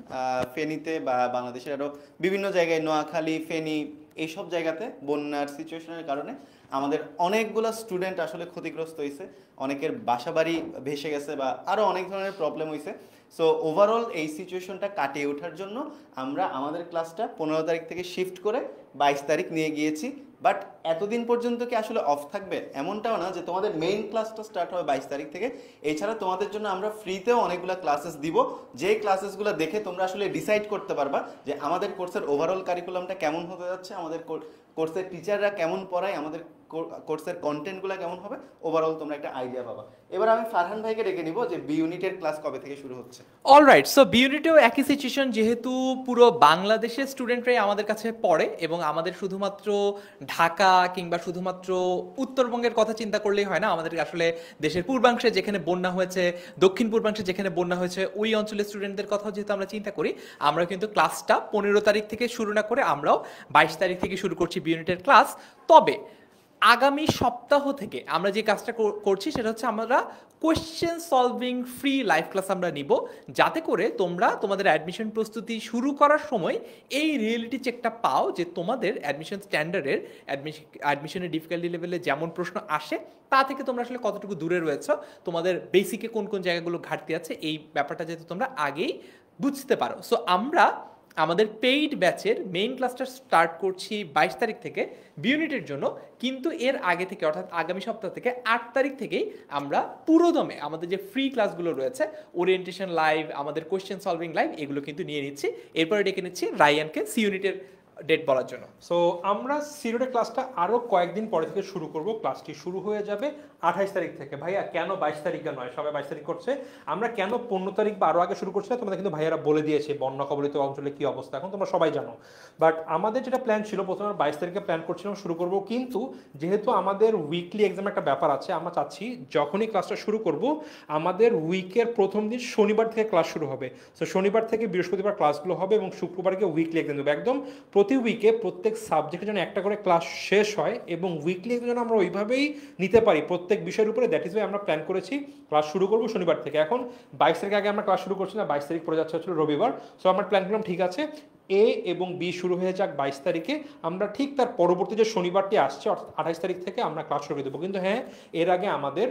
ফেনীতে বা বাংলাদেশের আরও বিভিন্ন জায়গায়, নোয়াখালী, ফেনী, এইসব জায়গাতে বন্যার সিচুয়েশনের কারণে আমাদের অনেকগুলো স্টুডেন্ট আসলে ক্ষতিগ্রস্ত হয়েছে, অনেকের বাসাবাড়ি ভেসে গেছে বা আরও অনেক ধরনের প্রবলেম হয়েছে। সো ওভারঅল এই সিচুয়েশনটা কাটিয়ে ওঠার জন্য আমরা আমাদের ক্লাসটা 15 তারিখ থেকে শিফট করে 22 তারিখ নিয়ে গিয়েছি। বাট এতদিন পর্যন্ত কি আসলে অফ থাকবে? এমনটাও না যে তোমাদের মেইন ক্লাসটা স্টার্ট হবে 22 তারিখ থেকে। এছাড়া তোমাদের জন্য আমরা ফ্রিতেও অনেকগুলো ক্লাসেস দিব, যে ক্লাসেসগুলো দেখে তোমরা আসলে ডিসাইড করতে পারবা যে আমাদের কোর্সের ওভারঅল কারিকুলামটা কেমন হতে যাচ্ছে, আমাদের কোর্সের টিচাররা কেমন পড়ায়, আমাদের কোর্সের কন্টেন্টগুলো কেমন হবে, ওভারঅল তোমরা একটা আইডিয়া পাবা। এবার আমি ফারহান ভাইকে ডেকে নিব যে বি ইউনিটের ক্লাস কবে থেকে শুরু হচ্ছে। অলরাইট, সো বি ইউনিটেও একই সিচুয়েশন, যেহেতু পুরো বাংলাদেশের স্টুডেন্টরাই আমাদের কাছে পড়ে এবং আমাদের শুধুমাত্র ঢাকা কিংবা শুধুমাত্র উত্তরবঙ্গের কথা চিন্তা করলেই হয় না, আমাদের আসলে দেশের পূর্বাংশে যেখানে বন্যা হয়েছে, দক্ষিণ পূর্বাংশে যেখানে বন্যা হয়েছে, ওই অঞ্চলের স্টুডেন্টদের কথাও যেহেতু আমরা চিন্তা করি, আমরা কিন্তু ক্লাসটা 15 তারিখ থেকে শুরু না করে আমরাও 22 তারিখ থেকে শুরু করছি বি ইউনিটের ক্লাস। তবে আগামী সপ্তাহ থেকে আমরা যে কাজটা করছি সেটা হচ্ছে আমরা question solving free live class আমরা নিব, যাতে করে তোমরা তোমাদের অ্যাডমিশন প্রস্তুতি শুরু করার সময় এই রিয়েলিটি চেকটা পাও যে তোমাদের অ্যাডমিশন স্ট্যান্ডার্ডের অ্যাডমিশনের ডিফিকাল্টি লেভেলে যেমন প্রশ্ন আসে তা থেকে তোমরা আসলে কতটুকু দূরে রয়েছো, তোমাদের বেসিকে কোন কোন জায়গাগুলো ঘাটতি আছে, এই ব্যাপারটা যেহেতু তোমরা আগেই বুঝতে পারো। সো আমরা আমাদের পেইড ব্যাচের মেইন ক্লাসটা স্টার্ট করছি 22 তারিখ থেকে বি ইউনিটের জন্য, কিন্তু এর আগে থেকে অর্থাৎ আগামী সপ্তাহ থেকে 8 তারিখ থেকেই আমরা পুরোদমে আমাদের যে ফ্রি ক্লাসগুলো রয়েছে, ওরিয়েন্টেশন লাইভ, আমাদের কোয়েশ্চেন সলভিং লাইভ, এগুলো কিন্তু নিয়ে নিচ্ছি। এরপরে ডেকে নিচ্ছি রায়ানকে সি ইউনিটের ডেট বলার জন্য। সো আমরা সি ইউনিটের ক্লাসটা আরও কয়েকদিন পরে থেকে শুরু করব। ক্লাসটি শুরু হয়ে যাবে 28 তারিখ থেকে। ভাইয়া কেন 22 তারিখে নয়? সবাই 22 তারিখ করছে, আমরা কেন 15 তারিখ বা আরও আগে শুরু করছি না? তোমাদের কিন্তু ভাইয়ারা বলে দিয়েছে বন্যা কবলিত অঞ্চলে কী অবস্থা এখন তোমরা সবাই জানো। বাট আমাদের যেটা প্ল্যান ছিল, প্রথমে 22 তারিখে প্ল্যান করছিলাম শুরু করব, কিন্তু যেহেতু আমাদের উইকলি এক্সাম একটা ব্যাপার আছে, আমরা চাচ্ছি যখনই ক্লাসটা শুরু করব আমাদের উইকের প্রথম দিন শনিবার থেকে ক্লাস শুরু হবে। সো শনিবার থেকে বৃহস্পতিবার ক্লাসগুলো হবে এবং শুক্রবারকে উইকলি এক্সাম দেবো। একদম প্রতি উইকে প্রত্যেক সাবজেক্টের জন্য একটা করে ক্লাস শেষ হয় এবং উইকলি এক্সাম যেন আমরা ওইভাবেই নিতে পারি প্রত্যেক বিষয়ের উপরে। দ্যাট ইজ ওয়াই আমরা প্ল্যান করেছি ক্লাস শুরু করবো শনিবার থেকে। এখন 22 তারিখ আগে আমরা ক্লাস শুরু করছি না, 22 তারিখ পরে যাচ্ছে হচ্ছিল রবিবার। সো আমরা প্ল্যান করলাম ঠিক আছে এ এবং বি শুরু হয়ে যাক 22 তারিখে, আমরা ঠিক তার পরবর্তী যে শনিবারটি আসছে অর্থাৎ 28 তারিখ থেকে আমরা ক্লাস শুরু করে দেবো। কিন্তু হ্যাঁ, এর আগে আমাদের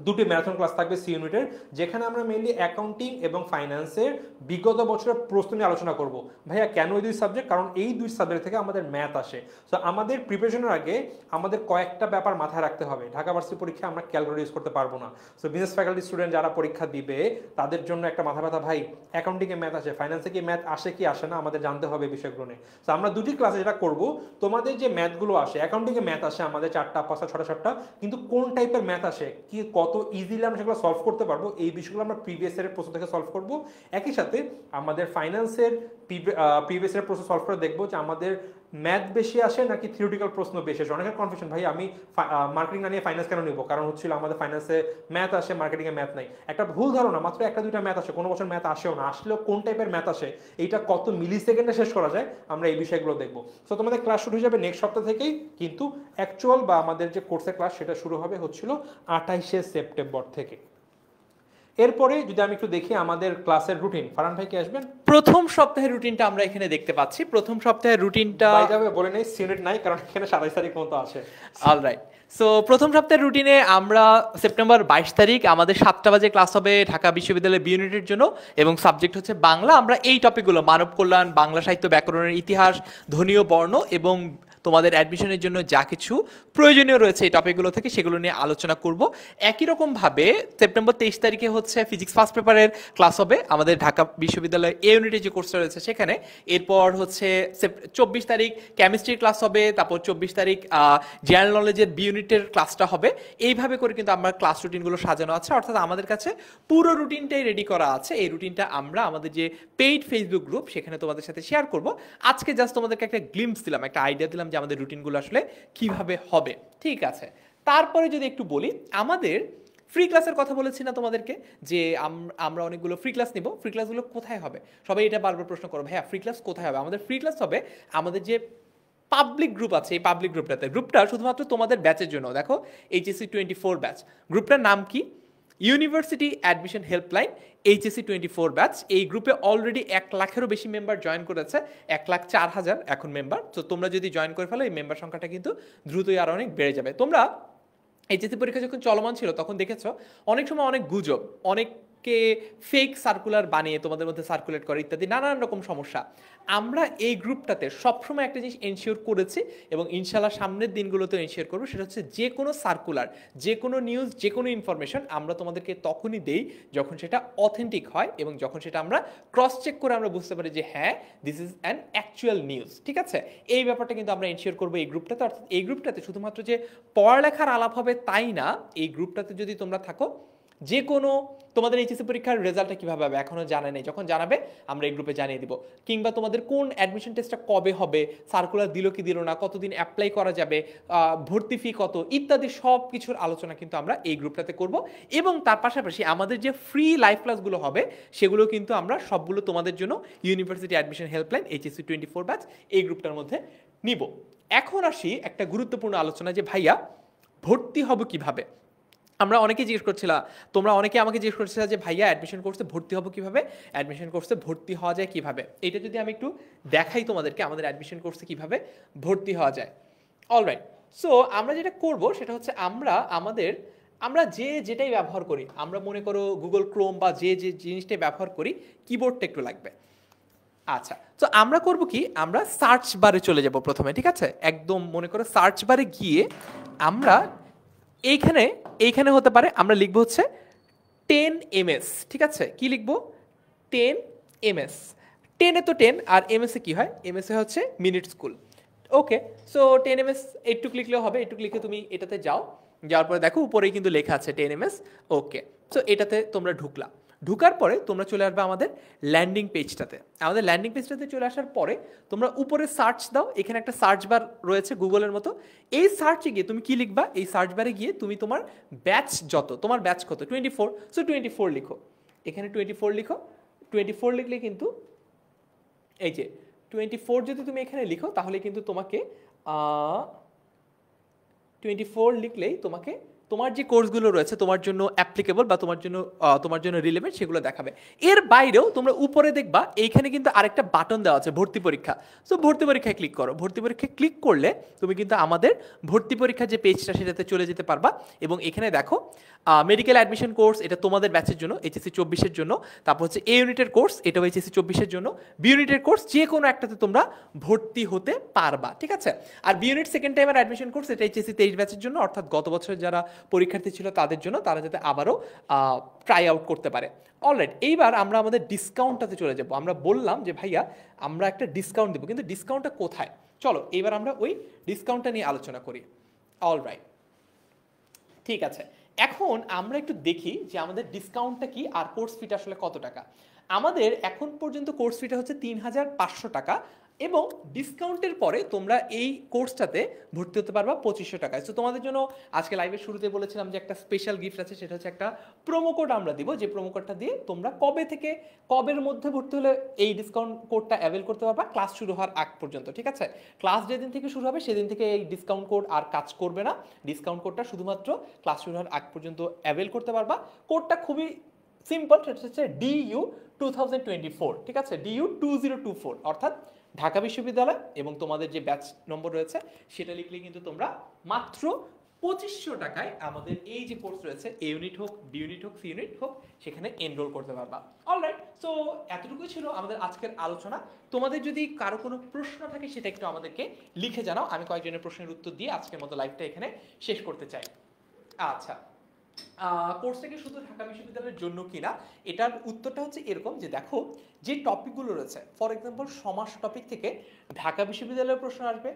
দুটি ম্যারাথন ক্লাস থাকবে সি ইউনিটের, যেখানে আমরা মেইনলি অ্যাকাউন্টিং এবং ফাইন্যান্সের বিগত বছরের প্রশ্ন নিয়ে আলোচনা করব। ভাইয়া কেন এই দুই সাবজেক্ট? কারণ এই দুই সাবজেক্ট থেকে আমাদের ম্যাথ আসে। সো আমাদের প্রিপারেশনের আগে আমাদের কয়েকটা ব্যাপার মাথায় রাখতে হবে। ঢাকা ভার্সিটি পরীক্ষায় আমরা ক্যালকুলেটর ইউজ করতে পারবো না। সো বিজনেস ফ্যাকাল্টি স্টুডেন্ট যারা পরীক্ষা দিবে তাদের জন্য একটা মাথা ব্যথা, ভাই অ্যাকাউন্টিংয়ে ম্যাথ আসে, ফাইন্যান্সে কি ম্যাথ আসে কি আসে না, আমাদের জানতে হবে বিষয়গুলো নিয়ে। সো আমরা দুটি ক্লাসে যেটা করব, তোমাদের যে ম্যাথগুলো আসে, অ্যাকাউন্টিংয়ে ম্যাথ আসে আমাদের 4টা 5টা 6টা 7টা, কিন্তু কোন টাইপের ম্যাথ আসে, কি কত ইজিলি আমরা সেগুলো সলভ করতে পারবো, এই বিষয়গুলো আমরা প্রিভিয়াস ইয়ারের প্রশ্ন থেকে সলভ করব। একই সাথে আমাদের ফাইন্যান্সের প্রিভিয়াস ইয়ারের প্রশ্ন সলভ করে দেখবো যে আমাদের ম্যাথ বেশি আসে নাকি থিওরিটিক্যাল প্রশ্ন বেশি আসে? অনেকের কনফিউশন, ভাই আমি মার্কেটিং না নিয়ে ফাইন্যান্স কেন নিব, কারণ হচ্ছিল আমাদের ফাইন্যান্সে ম্যাথ আসে, মার্কেটিংয়ে ম্যাথ নাই। একটা ভুল ধারণা, মাত্র একটা দুইটা ম্যাথ আসে, কোনো বছর ম্যাথ আসেও না, আসলেও কোন টাইপের ম্যাথ আসে, এইটা কত মিলি সেকেন্ডে শেষ করা যায়, আমরা এই বিষয়গুলো দেখবো। সো তোমাদের ক্লাস শুরু হয়ে যাবে নেক্সট সপ্তাহ থেকেই, কিন্তু অ্যাকচুয়াল বা আমাদের যে কোর্সের ক্লাস সেটা শুরু হবে হচ্ছিল 28শে সেপ্টেম্বর থেকে। এরপরে যদি আমি একটু দেখি আমাদের ক্লাসের রুটিন, ফারহান ভাই কি আসবেন? প্রথম সপ্তাহের রুটিনটা আমরা এখানে দেখতে পাচ্ছি। প্রথম সপ্তাহের রুটিনটা বাই দ্য ওয়ে বলে নেই সিউনিট নাই, কারণ এখানে 27 তারিখ মতো আছে। অলরাইট। সো প্রথম সপ্তাহের রুটিনে আমরা সেপ্টেম্বর 22 তারিখ আমাদের 7টা বাজে ক্লাস হবে ঢাকা বিশ্ববিদ্যালয়ের বি ইউনিটের জন্য, এবং সাবজেক্ট হচ্ছে বাংলা। আমরা এই টপিকগুলো মানব কল্যাণ, বাংলা সাহিত্য, ব্যাকরণের ইতিহাস, ধ্বনীয় বর্ণ এবং তোমাদের অ্যাডমিশনের জন্য যা কিছু প্রয়োজনীয় রয়েছে এই টপিকগুলো থেকে সেগুলো নিয়ে আলোচনা করব। একই রকমভাবে সেপ্টেম্বর 23 তারিখে হচ্ছে ফিজিক্স ফার্স্ট পেপারের ক্লাস হবে আমাদের ঢাকা বিশ্ববিদ্যালয় এ ইউনিটের যে কোর্সটা রয়েছে সেখানে। এরপর হচ্ছে 24 তারিখ কেমিস্ট্রির ক্লাস হবে, তারপর 24 তারিখ জেনারেল নলেজের বি ইউনিটের ক্লাসটা হবে। এইভাবে করে কিন্তু আমরা ক্লাস রুটিনগুলো সাজানো আছে, অর্থাৎ আমাদের কাছে পুরো রুটিনটাই রেডি করা আছে। এই রুটিনটা আমরা আমাদের যে পেইড ফেসবুক গ্রুপ সেখানে তোমাদের সাথে শেয়ার করব। আজকে জাস্ট তোমাদেরকে একটা গ্লিম্পস দিলাম, একটা আইডিয়া দিলাম যে আমাদের রুটিনগুলো আসলে কিভাবে হবে। ঠিক আছে, তারপরে যদি একটু বলি, আমাদের ফ্রি ক্লাসের কথা বলেছি না তোমাদেরকে, যে আমরা অনেকগুলো ফ্রি ক্লাস নিব। ফ্রি ক্লাসগুলো কোথায় হবে? সবাই এটা বারবার প্রশ্ন করো, ভাইয়া ফ্রি ক্লাস কোথায় হবে? আমাদের ফ্রি ক্লাস হবে আমাদের যে পাবলিক গ্রুপ আছে, এই পাবলিক গ্রুপটা শুধুমাত্র তোমাদের ব্যাচের জন্য। দেখো এইচএসসি 24 ব্যাচ, গ্রুপটার নাম কি? University admission helpline HSC 24 batch. এই গ্রুপে অলরেডি 1 লাখেরও বেশি মেম্বার জয়েন করেছে, 1,04,000 এখন মেম্বার। তো তোমরা যদি জয়েন করে ফেলো এই মেম্বার সংখ্যাটা কিন্তু দ্রুতই আরও অনেক বেড়ে যাবে। তোমরা এইচএসসি পরীক্ষা যখন চলমান ছিল তখন দেখেছো অনেক সময় অনেক গুজব, অনেককে ফেক সার্কুলার বানিয়ে তোমাদের মধ্যে সার্কুলেট করে ইত্যাদি নানান রকম সমস্যা। আমরা এই গ্রুপটাতে সবসময় একটা জিনিস এনশিওর করেছি এবং ইনশাল্লাহ সামনের দিনগুলোতে এনশিওর করবো, সেটা হচ্ছে যে কোনো সার্কুলার, যে কোনো নিউজ, যে কোনো ইনফরমেশন আমরা তোমাদেরকে তখনই দেই যখন সেটা অথেন্টিক হয় এবং যখন সেটা আমরা ক্রস চেক করে আমরা বুঝতে পারি যে হ্যাঁ this is an actual news. ঠিক আছে, এই ব্যাপারটা কিন্তু আমরা এনশিওর করবো এই গ্রুপটাতে। অর্থাৎ এই গ্রুপটাতে শুধুমাত্র যে পড়ালেখার আলাপ হবে তাই না, এই গ্রুপটাতে যদি তোমরা থাকো যে কোনো তোমাদের এইচএসসি পরীক্ষার রেজাল্টটা কীভাবে হবে এখনও জানা নেই, যখন জানাবে আমরা এই গ্রুপে জানিয়ে দিব। কিংবা তোমাদের কোন অ্যাডমিশন টেস্টটা কবে হবে, সার্কুলার দিল কি দিল না, কতদিন অ্যাপ্লাই করা যাবে, ভর্তি ফি কত ইত্যাদি সব কিছুর আলোচনা কিন্তু আমরা এই গ্রুপটাতে করব। এবং তার পাশাপাশি আমাদের যে ফ্রি লাইভ ক্লাসগুলো হবে সেগুলো কিন্তু আমরা সবগুলো তোমাদের জন্য university admission helpline HSC 24 batch এই গ্রুপটার মধ্যে নিব। এখন আসি একটা গুরুত্বপূর্ণ আলোচনা, যে ভাইয়া ভর্তি হব কিভাবে? আমরা অনেকেই জিজ্ঞেস করছিলাম, তোমরা অনেকে আমাকে জিজ্ঞেস করছিলা যে ভাইয়া অ্যাডমিশন কোর্সে ভর্তি হবো কিভাবে, অ্যাডমিশন কোর্সে ভর্তি হওয়া যায় কিভাবে। এটা যদি আমি একটু দেখাই তোমাদেরকে আমাদের অ্যাডমিশন কোর্সে কিভাবে ভর্তি হওয়া যায়। অলরাইট, সো আমরা যেটা করব সেটা হচ্ছে আমরা যেটাই ব্যবহার করি, আমরা মনে করো গুগল ক্রোম বা যে জিনিসটাই ব্যবহার করি, কিবোর্ডটা একটু লাগবে। আচ্ছা, তো আমরা করব কি, আমরা সার্চ বারে চলে যাব প্রথমে। ঠিক আছে, একদম মনে করো সার্চ বারে গিয়ে আমরা এইখানে হতে পারে আমরা লিখবো হচ্ছে 10 ms। ঠিক আছে, কি লিখবো? 10 ms। 10 এ তো 10, আর ms এ কি হয়? ms এ হচ্ছে মিনিট স্কুল। ওকে, সো 10 ms একটু লিখলেও হবে। একটু লিখে তুমি এটাতে যাওয়ার পরে দেখো উপরেই কিন্তু লেখা আছে 10 ms। ওকে, সো এটাতে তোমরা ঢুকার পরে তোমরা চলে আসবে আমাদের ল্যান্ডিং পেজটাতে। আমাদের ল্যান্ডিং পেজটাতে চলে আসার পরে তোমরা উপরে সার্চ দাও, এখানে একটা সার্চ বার রয়েছে গুগলের মতো। এই সার্চে গিয়ে তুমি কি লিখবা? এই সার্চ বারে গিয়ে তুমি তোমার ব্যাচ তোমার ব্যাচ কত, 24, সো 24 লিখো। এখানে 24 লিখো। 24 লিখলে কিন্তু এই যে 24 যদি তুমি এখানে লিখো তাহলে কিন্তু তোমাকে 24 লিখলেই তোমাকে তোমার যে কোর্সগুলো রয়েছে তোমার জন্য অ্যাপ্লিকেবল বা তোমার জন্য রিলেভেন্ট সেগুলো দেখাবে। এর বাইরেও তোমরা উপরে দেখবা এইখানে কিন্তু আরেকটা বাটন দেওয়া আছে ভর্তি পরীক্ষা। সো ভর্তি পরীক্ষায় ক্লিক করো। ভর্তি পরীক্ষায় ক্লিক করলে তুমি কিন্তু আমাদের ভর্তি পরীক্ষার যে পেজটা সেটাতে চলে যেতে পারবা। এবং এখানে দেখো মেডিকেল অ্যাডমিশন কোর্স, এটা তোমাদের ব্যাচের জন্য, এইচএসসি 24-এর জন্য। তারপর হচ্ছে এ ইউনিটের কোর্স, এটাও এইচএসসি 24-এর জন্য। বি ইউনিটের কোর্স যে কোনো একটাতে তোমরা ভর্তি হতে পারবা। ঠিক আছে, আর বি ইউনিট সেকেন্ড টাইমের অ্যাডমিশন কোর্স, এটা এইচএসসি 23 ব্যাচের জন্য, অর্থাৎ গত বছর যারা পরীক্ষার্থী ছিল তাদের জন্য, তারা যাতে আবারও ট্রাই আউট করতে পারে। অলরাইট, এইবার আমরা আমাদের ডিসকাউন্টটাতে চলে যাব। আমরা বললাম যে ভাইয়া আমরা একটা ডিসকাউন্ট দেবো, কিন্তু ডিসকাউন্টটা কোথায়? চলো এইবার আমরা ওই ডিসকাউন্টটা নিয়ে আলোচনা করি। অলরাইট, ঠিক আছে, এখন আমরা একটু দেখি যে আমাদের ডিসকাউন্টটা কি আর কোর্স ফিটা আসলে কত টাকা। আমাদের এখন পর্যন্ত কোর্স ফিটা হচ্ছে 3,500 টাকা। এবং ডিসকাউন্টের পরে তোমরা এই কোর্সটাতে ভর্তি হতে পারবা 2500 টাকায়। তো তোমাদের জন্য আজকে লাইভের শুরুতে বলেছিলাম যে একটা স্পেশাল গিফট আছে, সেটা হচ্ছে একটা প্রোমো কোড আমরা দিব, যে প্রোমো কোডটা দিয়ে তোমরা কবে থেকে কবের মধ্যে ভর্তি হলে এই ডিসকাউন্ট কোডটা অ্যাভেল করতে পারবা ক্লাস শুরু হওয়ার আগ পর্যন্ত, ঠিক আছে? ক্লাস যেদিন থেকে শুরু হবে সেদিন থেকে এই ডিসকাউন্ট কোড আর কাজ করবে না। ডিসকাউন্ট কোডটা শুধুমাত্র ক্লাস শুরু হওয়ার আগ পর্যন্ত অ্যাভেল করতে পারবা। কোডটা খুবই সিম্পল, সেটা হচ্ছে DU 2024, ঠিক আছে? DU 2024 অর্থাৎ ঢাকা বিশ্ববিদ্যালয় এবং তোমাদের যে ব্যাচ নম্বর রয়েছে সেটা লিখলে কিন্তু তোমরা মাত্র 2500 টাকায় আমাদের এই যে কোর্স রয়েছে, এ ইউনিট হোক, বি ইউনিট হোক, সি ইউনিট হোক, সেখানে এনরোল করতে পারবা। অলরাইট, সো এতটুকুই ছিল আমাদের আজকের আলোচনা। তোমাদের যদি কারো কোনো প্রশ্ন থাকে সেটা একটু আমাদেরকে লিখে জানাও, আমি কয়েকজনের প্রশ্নের উত্তর দিয়ে আজকের মতো লাইভটা এখানে শেষ করতে চাই। আচ্ছা, কোর্সটা কি শুধু ঢাকা বিশ্ববিদ্যালয়ের জন্য কিনা, এটার উত্তরটা হচ্ছে এরকম যে দেখো যে টপিকগুলো রয়েছে, ফর এক্সাম্পল সমাজ টপিক থেকে ঢাকা বিশ্ববিদ্যালয়ের প্রশ্ন আসবে,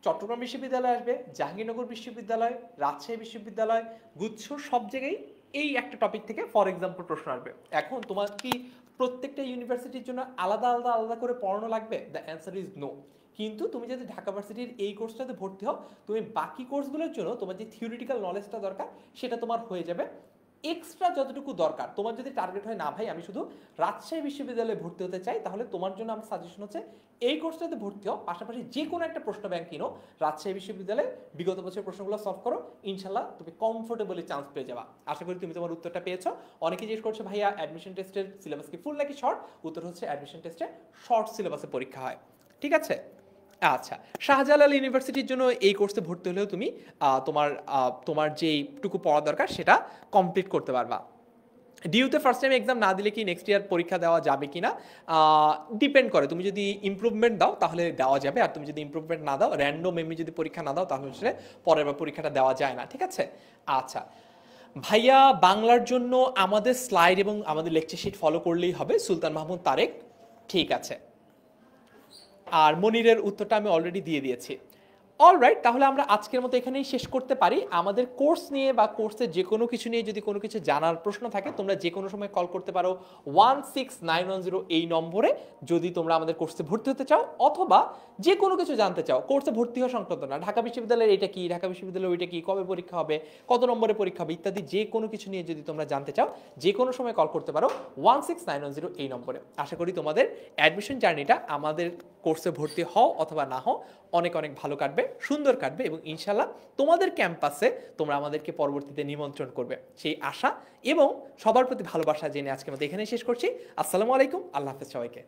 চট্টগ্রাম বিশ্ববিদ্যালয় আসবে, জাহাঙ্গীরনগর বিশ্ববিদ্যালয়, রাজশাহী বিশ্ববিদ্যালয়, গুচ্ছ, সব জায়গায় এই একটা টপিক থেকে ফর এক্সাম্পল প্রশ্ন আসবে। এখন তোমার কি প্রত্যেকটা ইউনিভার্সিটির জন্য আলাদা আলাদা আলাদা করে পড়ানো লাগবে? The answer is no. কিন্তু তুমি যদি ঢাকা ভার্সিটির এই কোর্সটাতে ভর্তি হও, তুমি বাকি কোর্সগুলোর জন্য তোমার যে থিওরিটিক্যাল নলেজটা দরকার সেটা তোমার হয়ে যাবে। এক্সট্রা যতটুকু দরকার, তোমার যদি টার্গেট হয় না ভাই আমি শুধু রাজশাহী বিশ্ববিদ্যালয়ে ভর্তি হতে চাই, তাহলে তোমার জন্য আমার সাজেশন হচ্ছে এই কোর্সটাতে ভর্তি হও, পাশাপাশি যে কোনো একটা প্রশ্ন ব্যাংক কিনো, রাজশাহী বিশ্ববিদ্যালয়ে বিগত বছরের প্রশ্নগুলো সলভ করো, ইনশাল্লাহ তুমি কমফোর্টেবলি চান্স পেয়ে যাবা। আশা করি তুমি তোমার উত্তরটা পেয়েছো। অনেকে জিজ্ঞেস করছে ভাইয়া অ্যাডমিশন টেস্টের সিলেবাস কি ফুল নাকি শর্ট? উত্তর হচ্ছে অ্যাডমিশন টেস্টে শর্ট সিলেবাসে পরীক্ষা হয়, ঠিক আছে? আচ্ছা, শাহজালাল ইউনিভার্সিটির জন্য এই কোর্সে ভর্তি হলেও তুমি তোমার যেইটুকু পড়া দরকার সেটা কমপ্লিট করতে পারবা। ডিউতে ফার্স্ট টাইম এক্সাম না দিলে কি নেক্সট ইয়ার পরীক্ষা দেওয়া যাবে কিনা ডিপেন্ড করে। তুমি যদি ইমপ্রুভমেন্ট দাও তাহলে দেওয়া যাবে, আর তুমি যদি ইমপ্রুভমেন্ট না দাও, র্যান্ডম এমনি যদি পরীক্ষা না দাও তাহলে হচ্ছে পরের বার পরীক্ষাটা দেওয়া যায় না, ঠিক আছে? আচ্ছা ভাইয়া, বাংলার জন্য আমাদের স্লাইড এবং আমাদের লেকচার শিট ফলো করলেই হবে, সুলতান মাহমুদ তারেক, ঠিক আছে। আর মনিরের উত্তরটা আমি অলরেডি দিয়ে দিয়েছি। অলরাইট, তাহলে আমরা আজকের মতো এখানেই শেষ করতে পারি। আমাদের কোর্স নিয়ে বা কোর্সের যে কোনো কিছু নিয়ে যদি কোনো কিছু জানার প্রশ্ন থাকে তোমরা যে কোনো সময় কল করতে পারো 16910 এই নম্বরে, যদি তোমরা আমাদের কোর্সে ভর্তি হতে চাও অথবা যে কোনো কিছু জানতে চাও। কোর্সে ভর্তি হওয়া সংক্রান্ত না, ঢাকা বিশ্ববিদ্যালয়ের এটা কি, ঢাকা বিশ্ববিদ্যালয়ের ওইটা কি, কবে পরীক্ষা হবে, কত নম্বরে পরীক্ষা হবে ইত্যাদি যে কোনো কিছু নিয়ে যদি তোমরা জানতে চাও যে কোনো সময় কল করতে পারো 16910 এই নম্বরে। আশা করি তোমাদের অ্যাডমিশন জার্নিটা আমাদের কোর্সে ভর্তি হও অথবা না হও অনেক অনেক ভালো কাটবে, সুন্দর কাটবে এবং ইনশাল্লাহ তোমাদের ক্যাম্পাসে তোমরা আমাদেরকে পরবর্তীতে নিমন্ত্রণ করবে সেই আশা এবং সবার প্রতি ভালোবাসা জেনে আজকের মতো এখানেই শেষ করছি। আসসালামু আলাইকুম, আল্লাহ হাফেজ সবাইকে।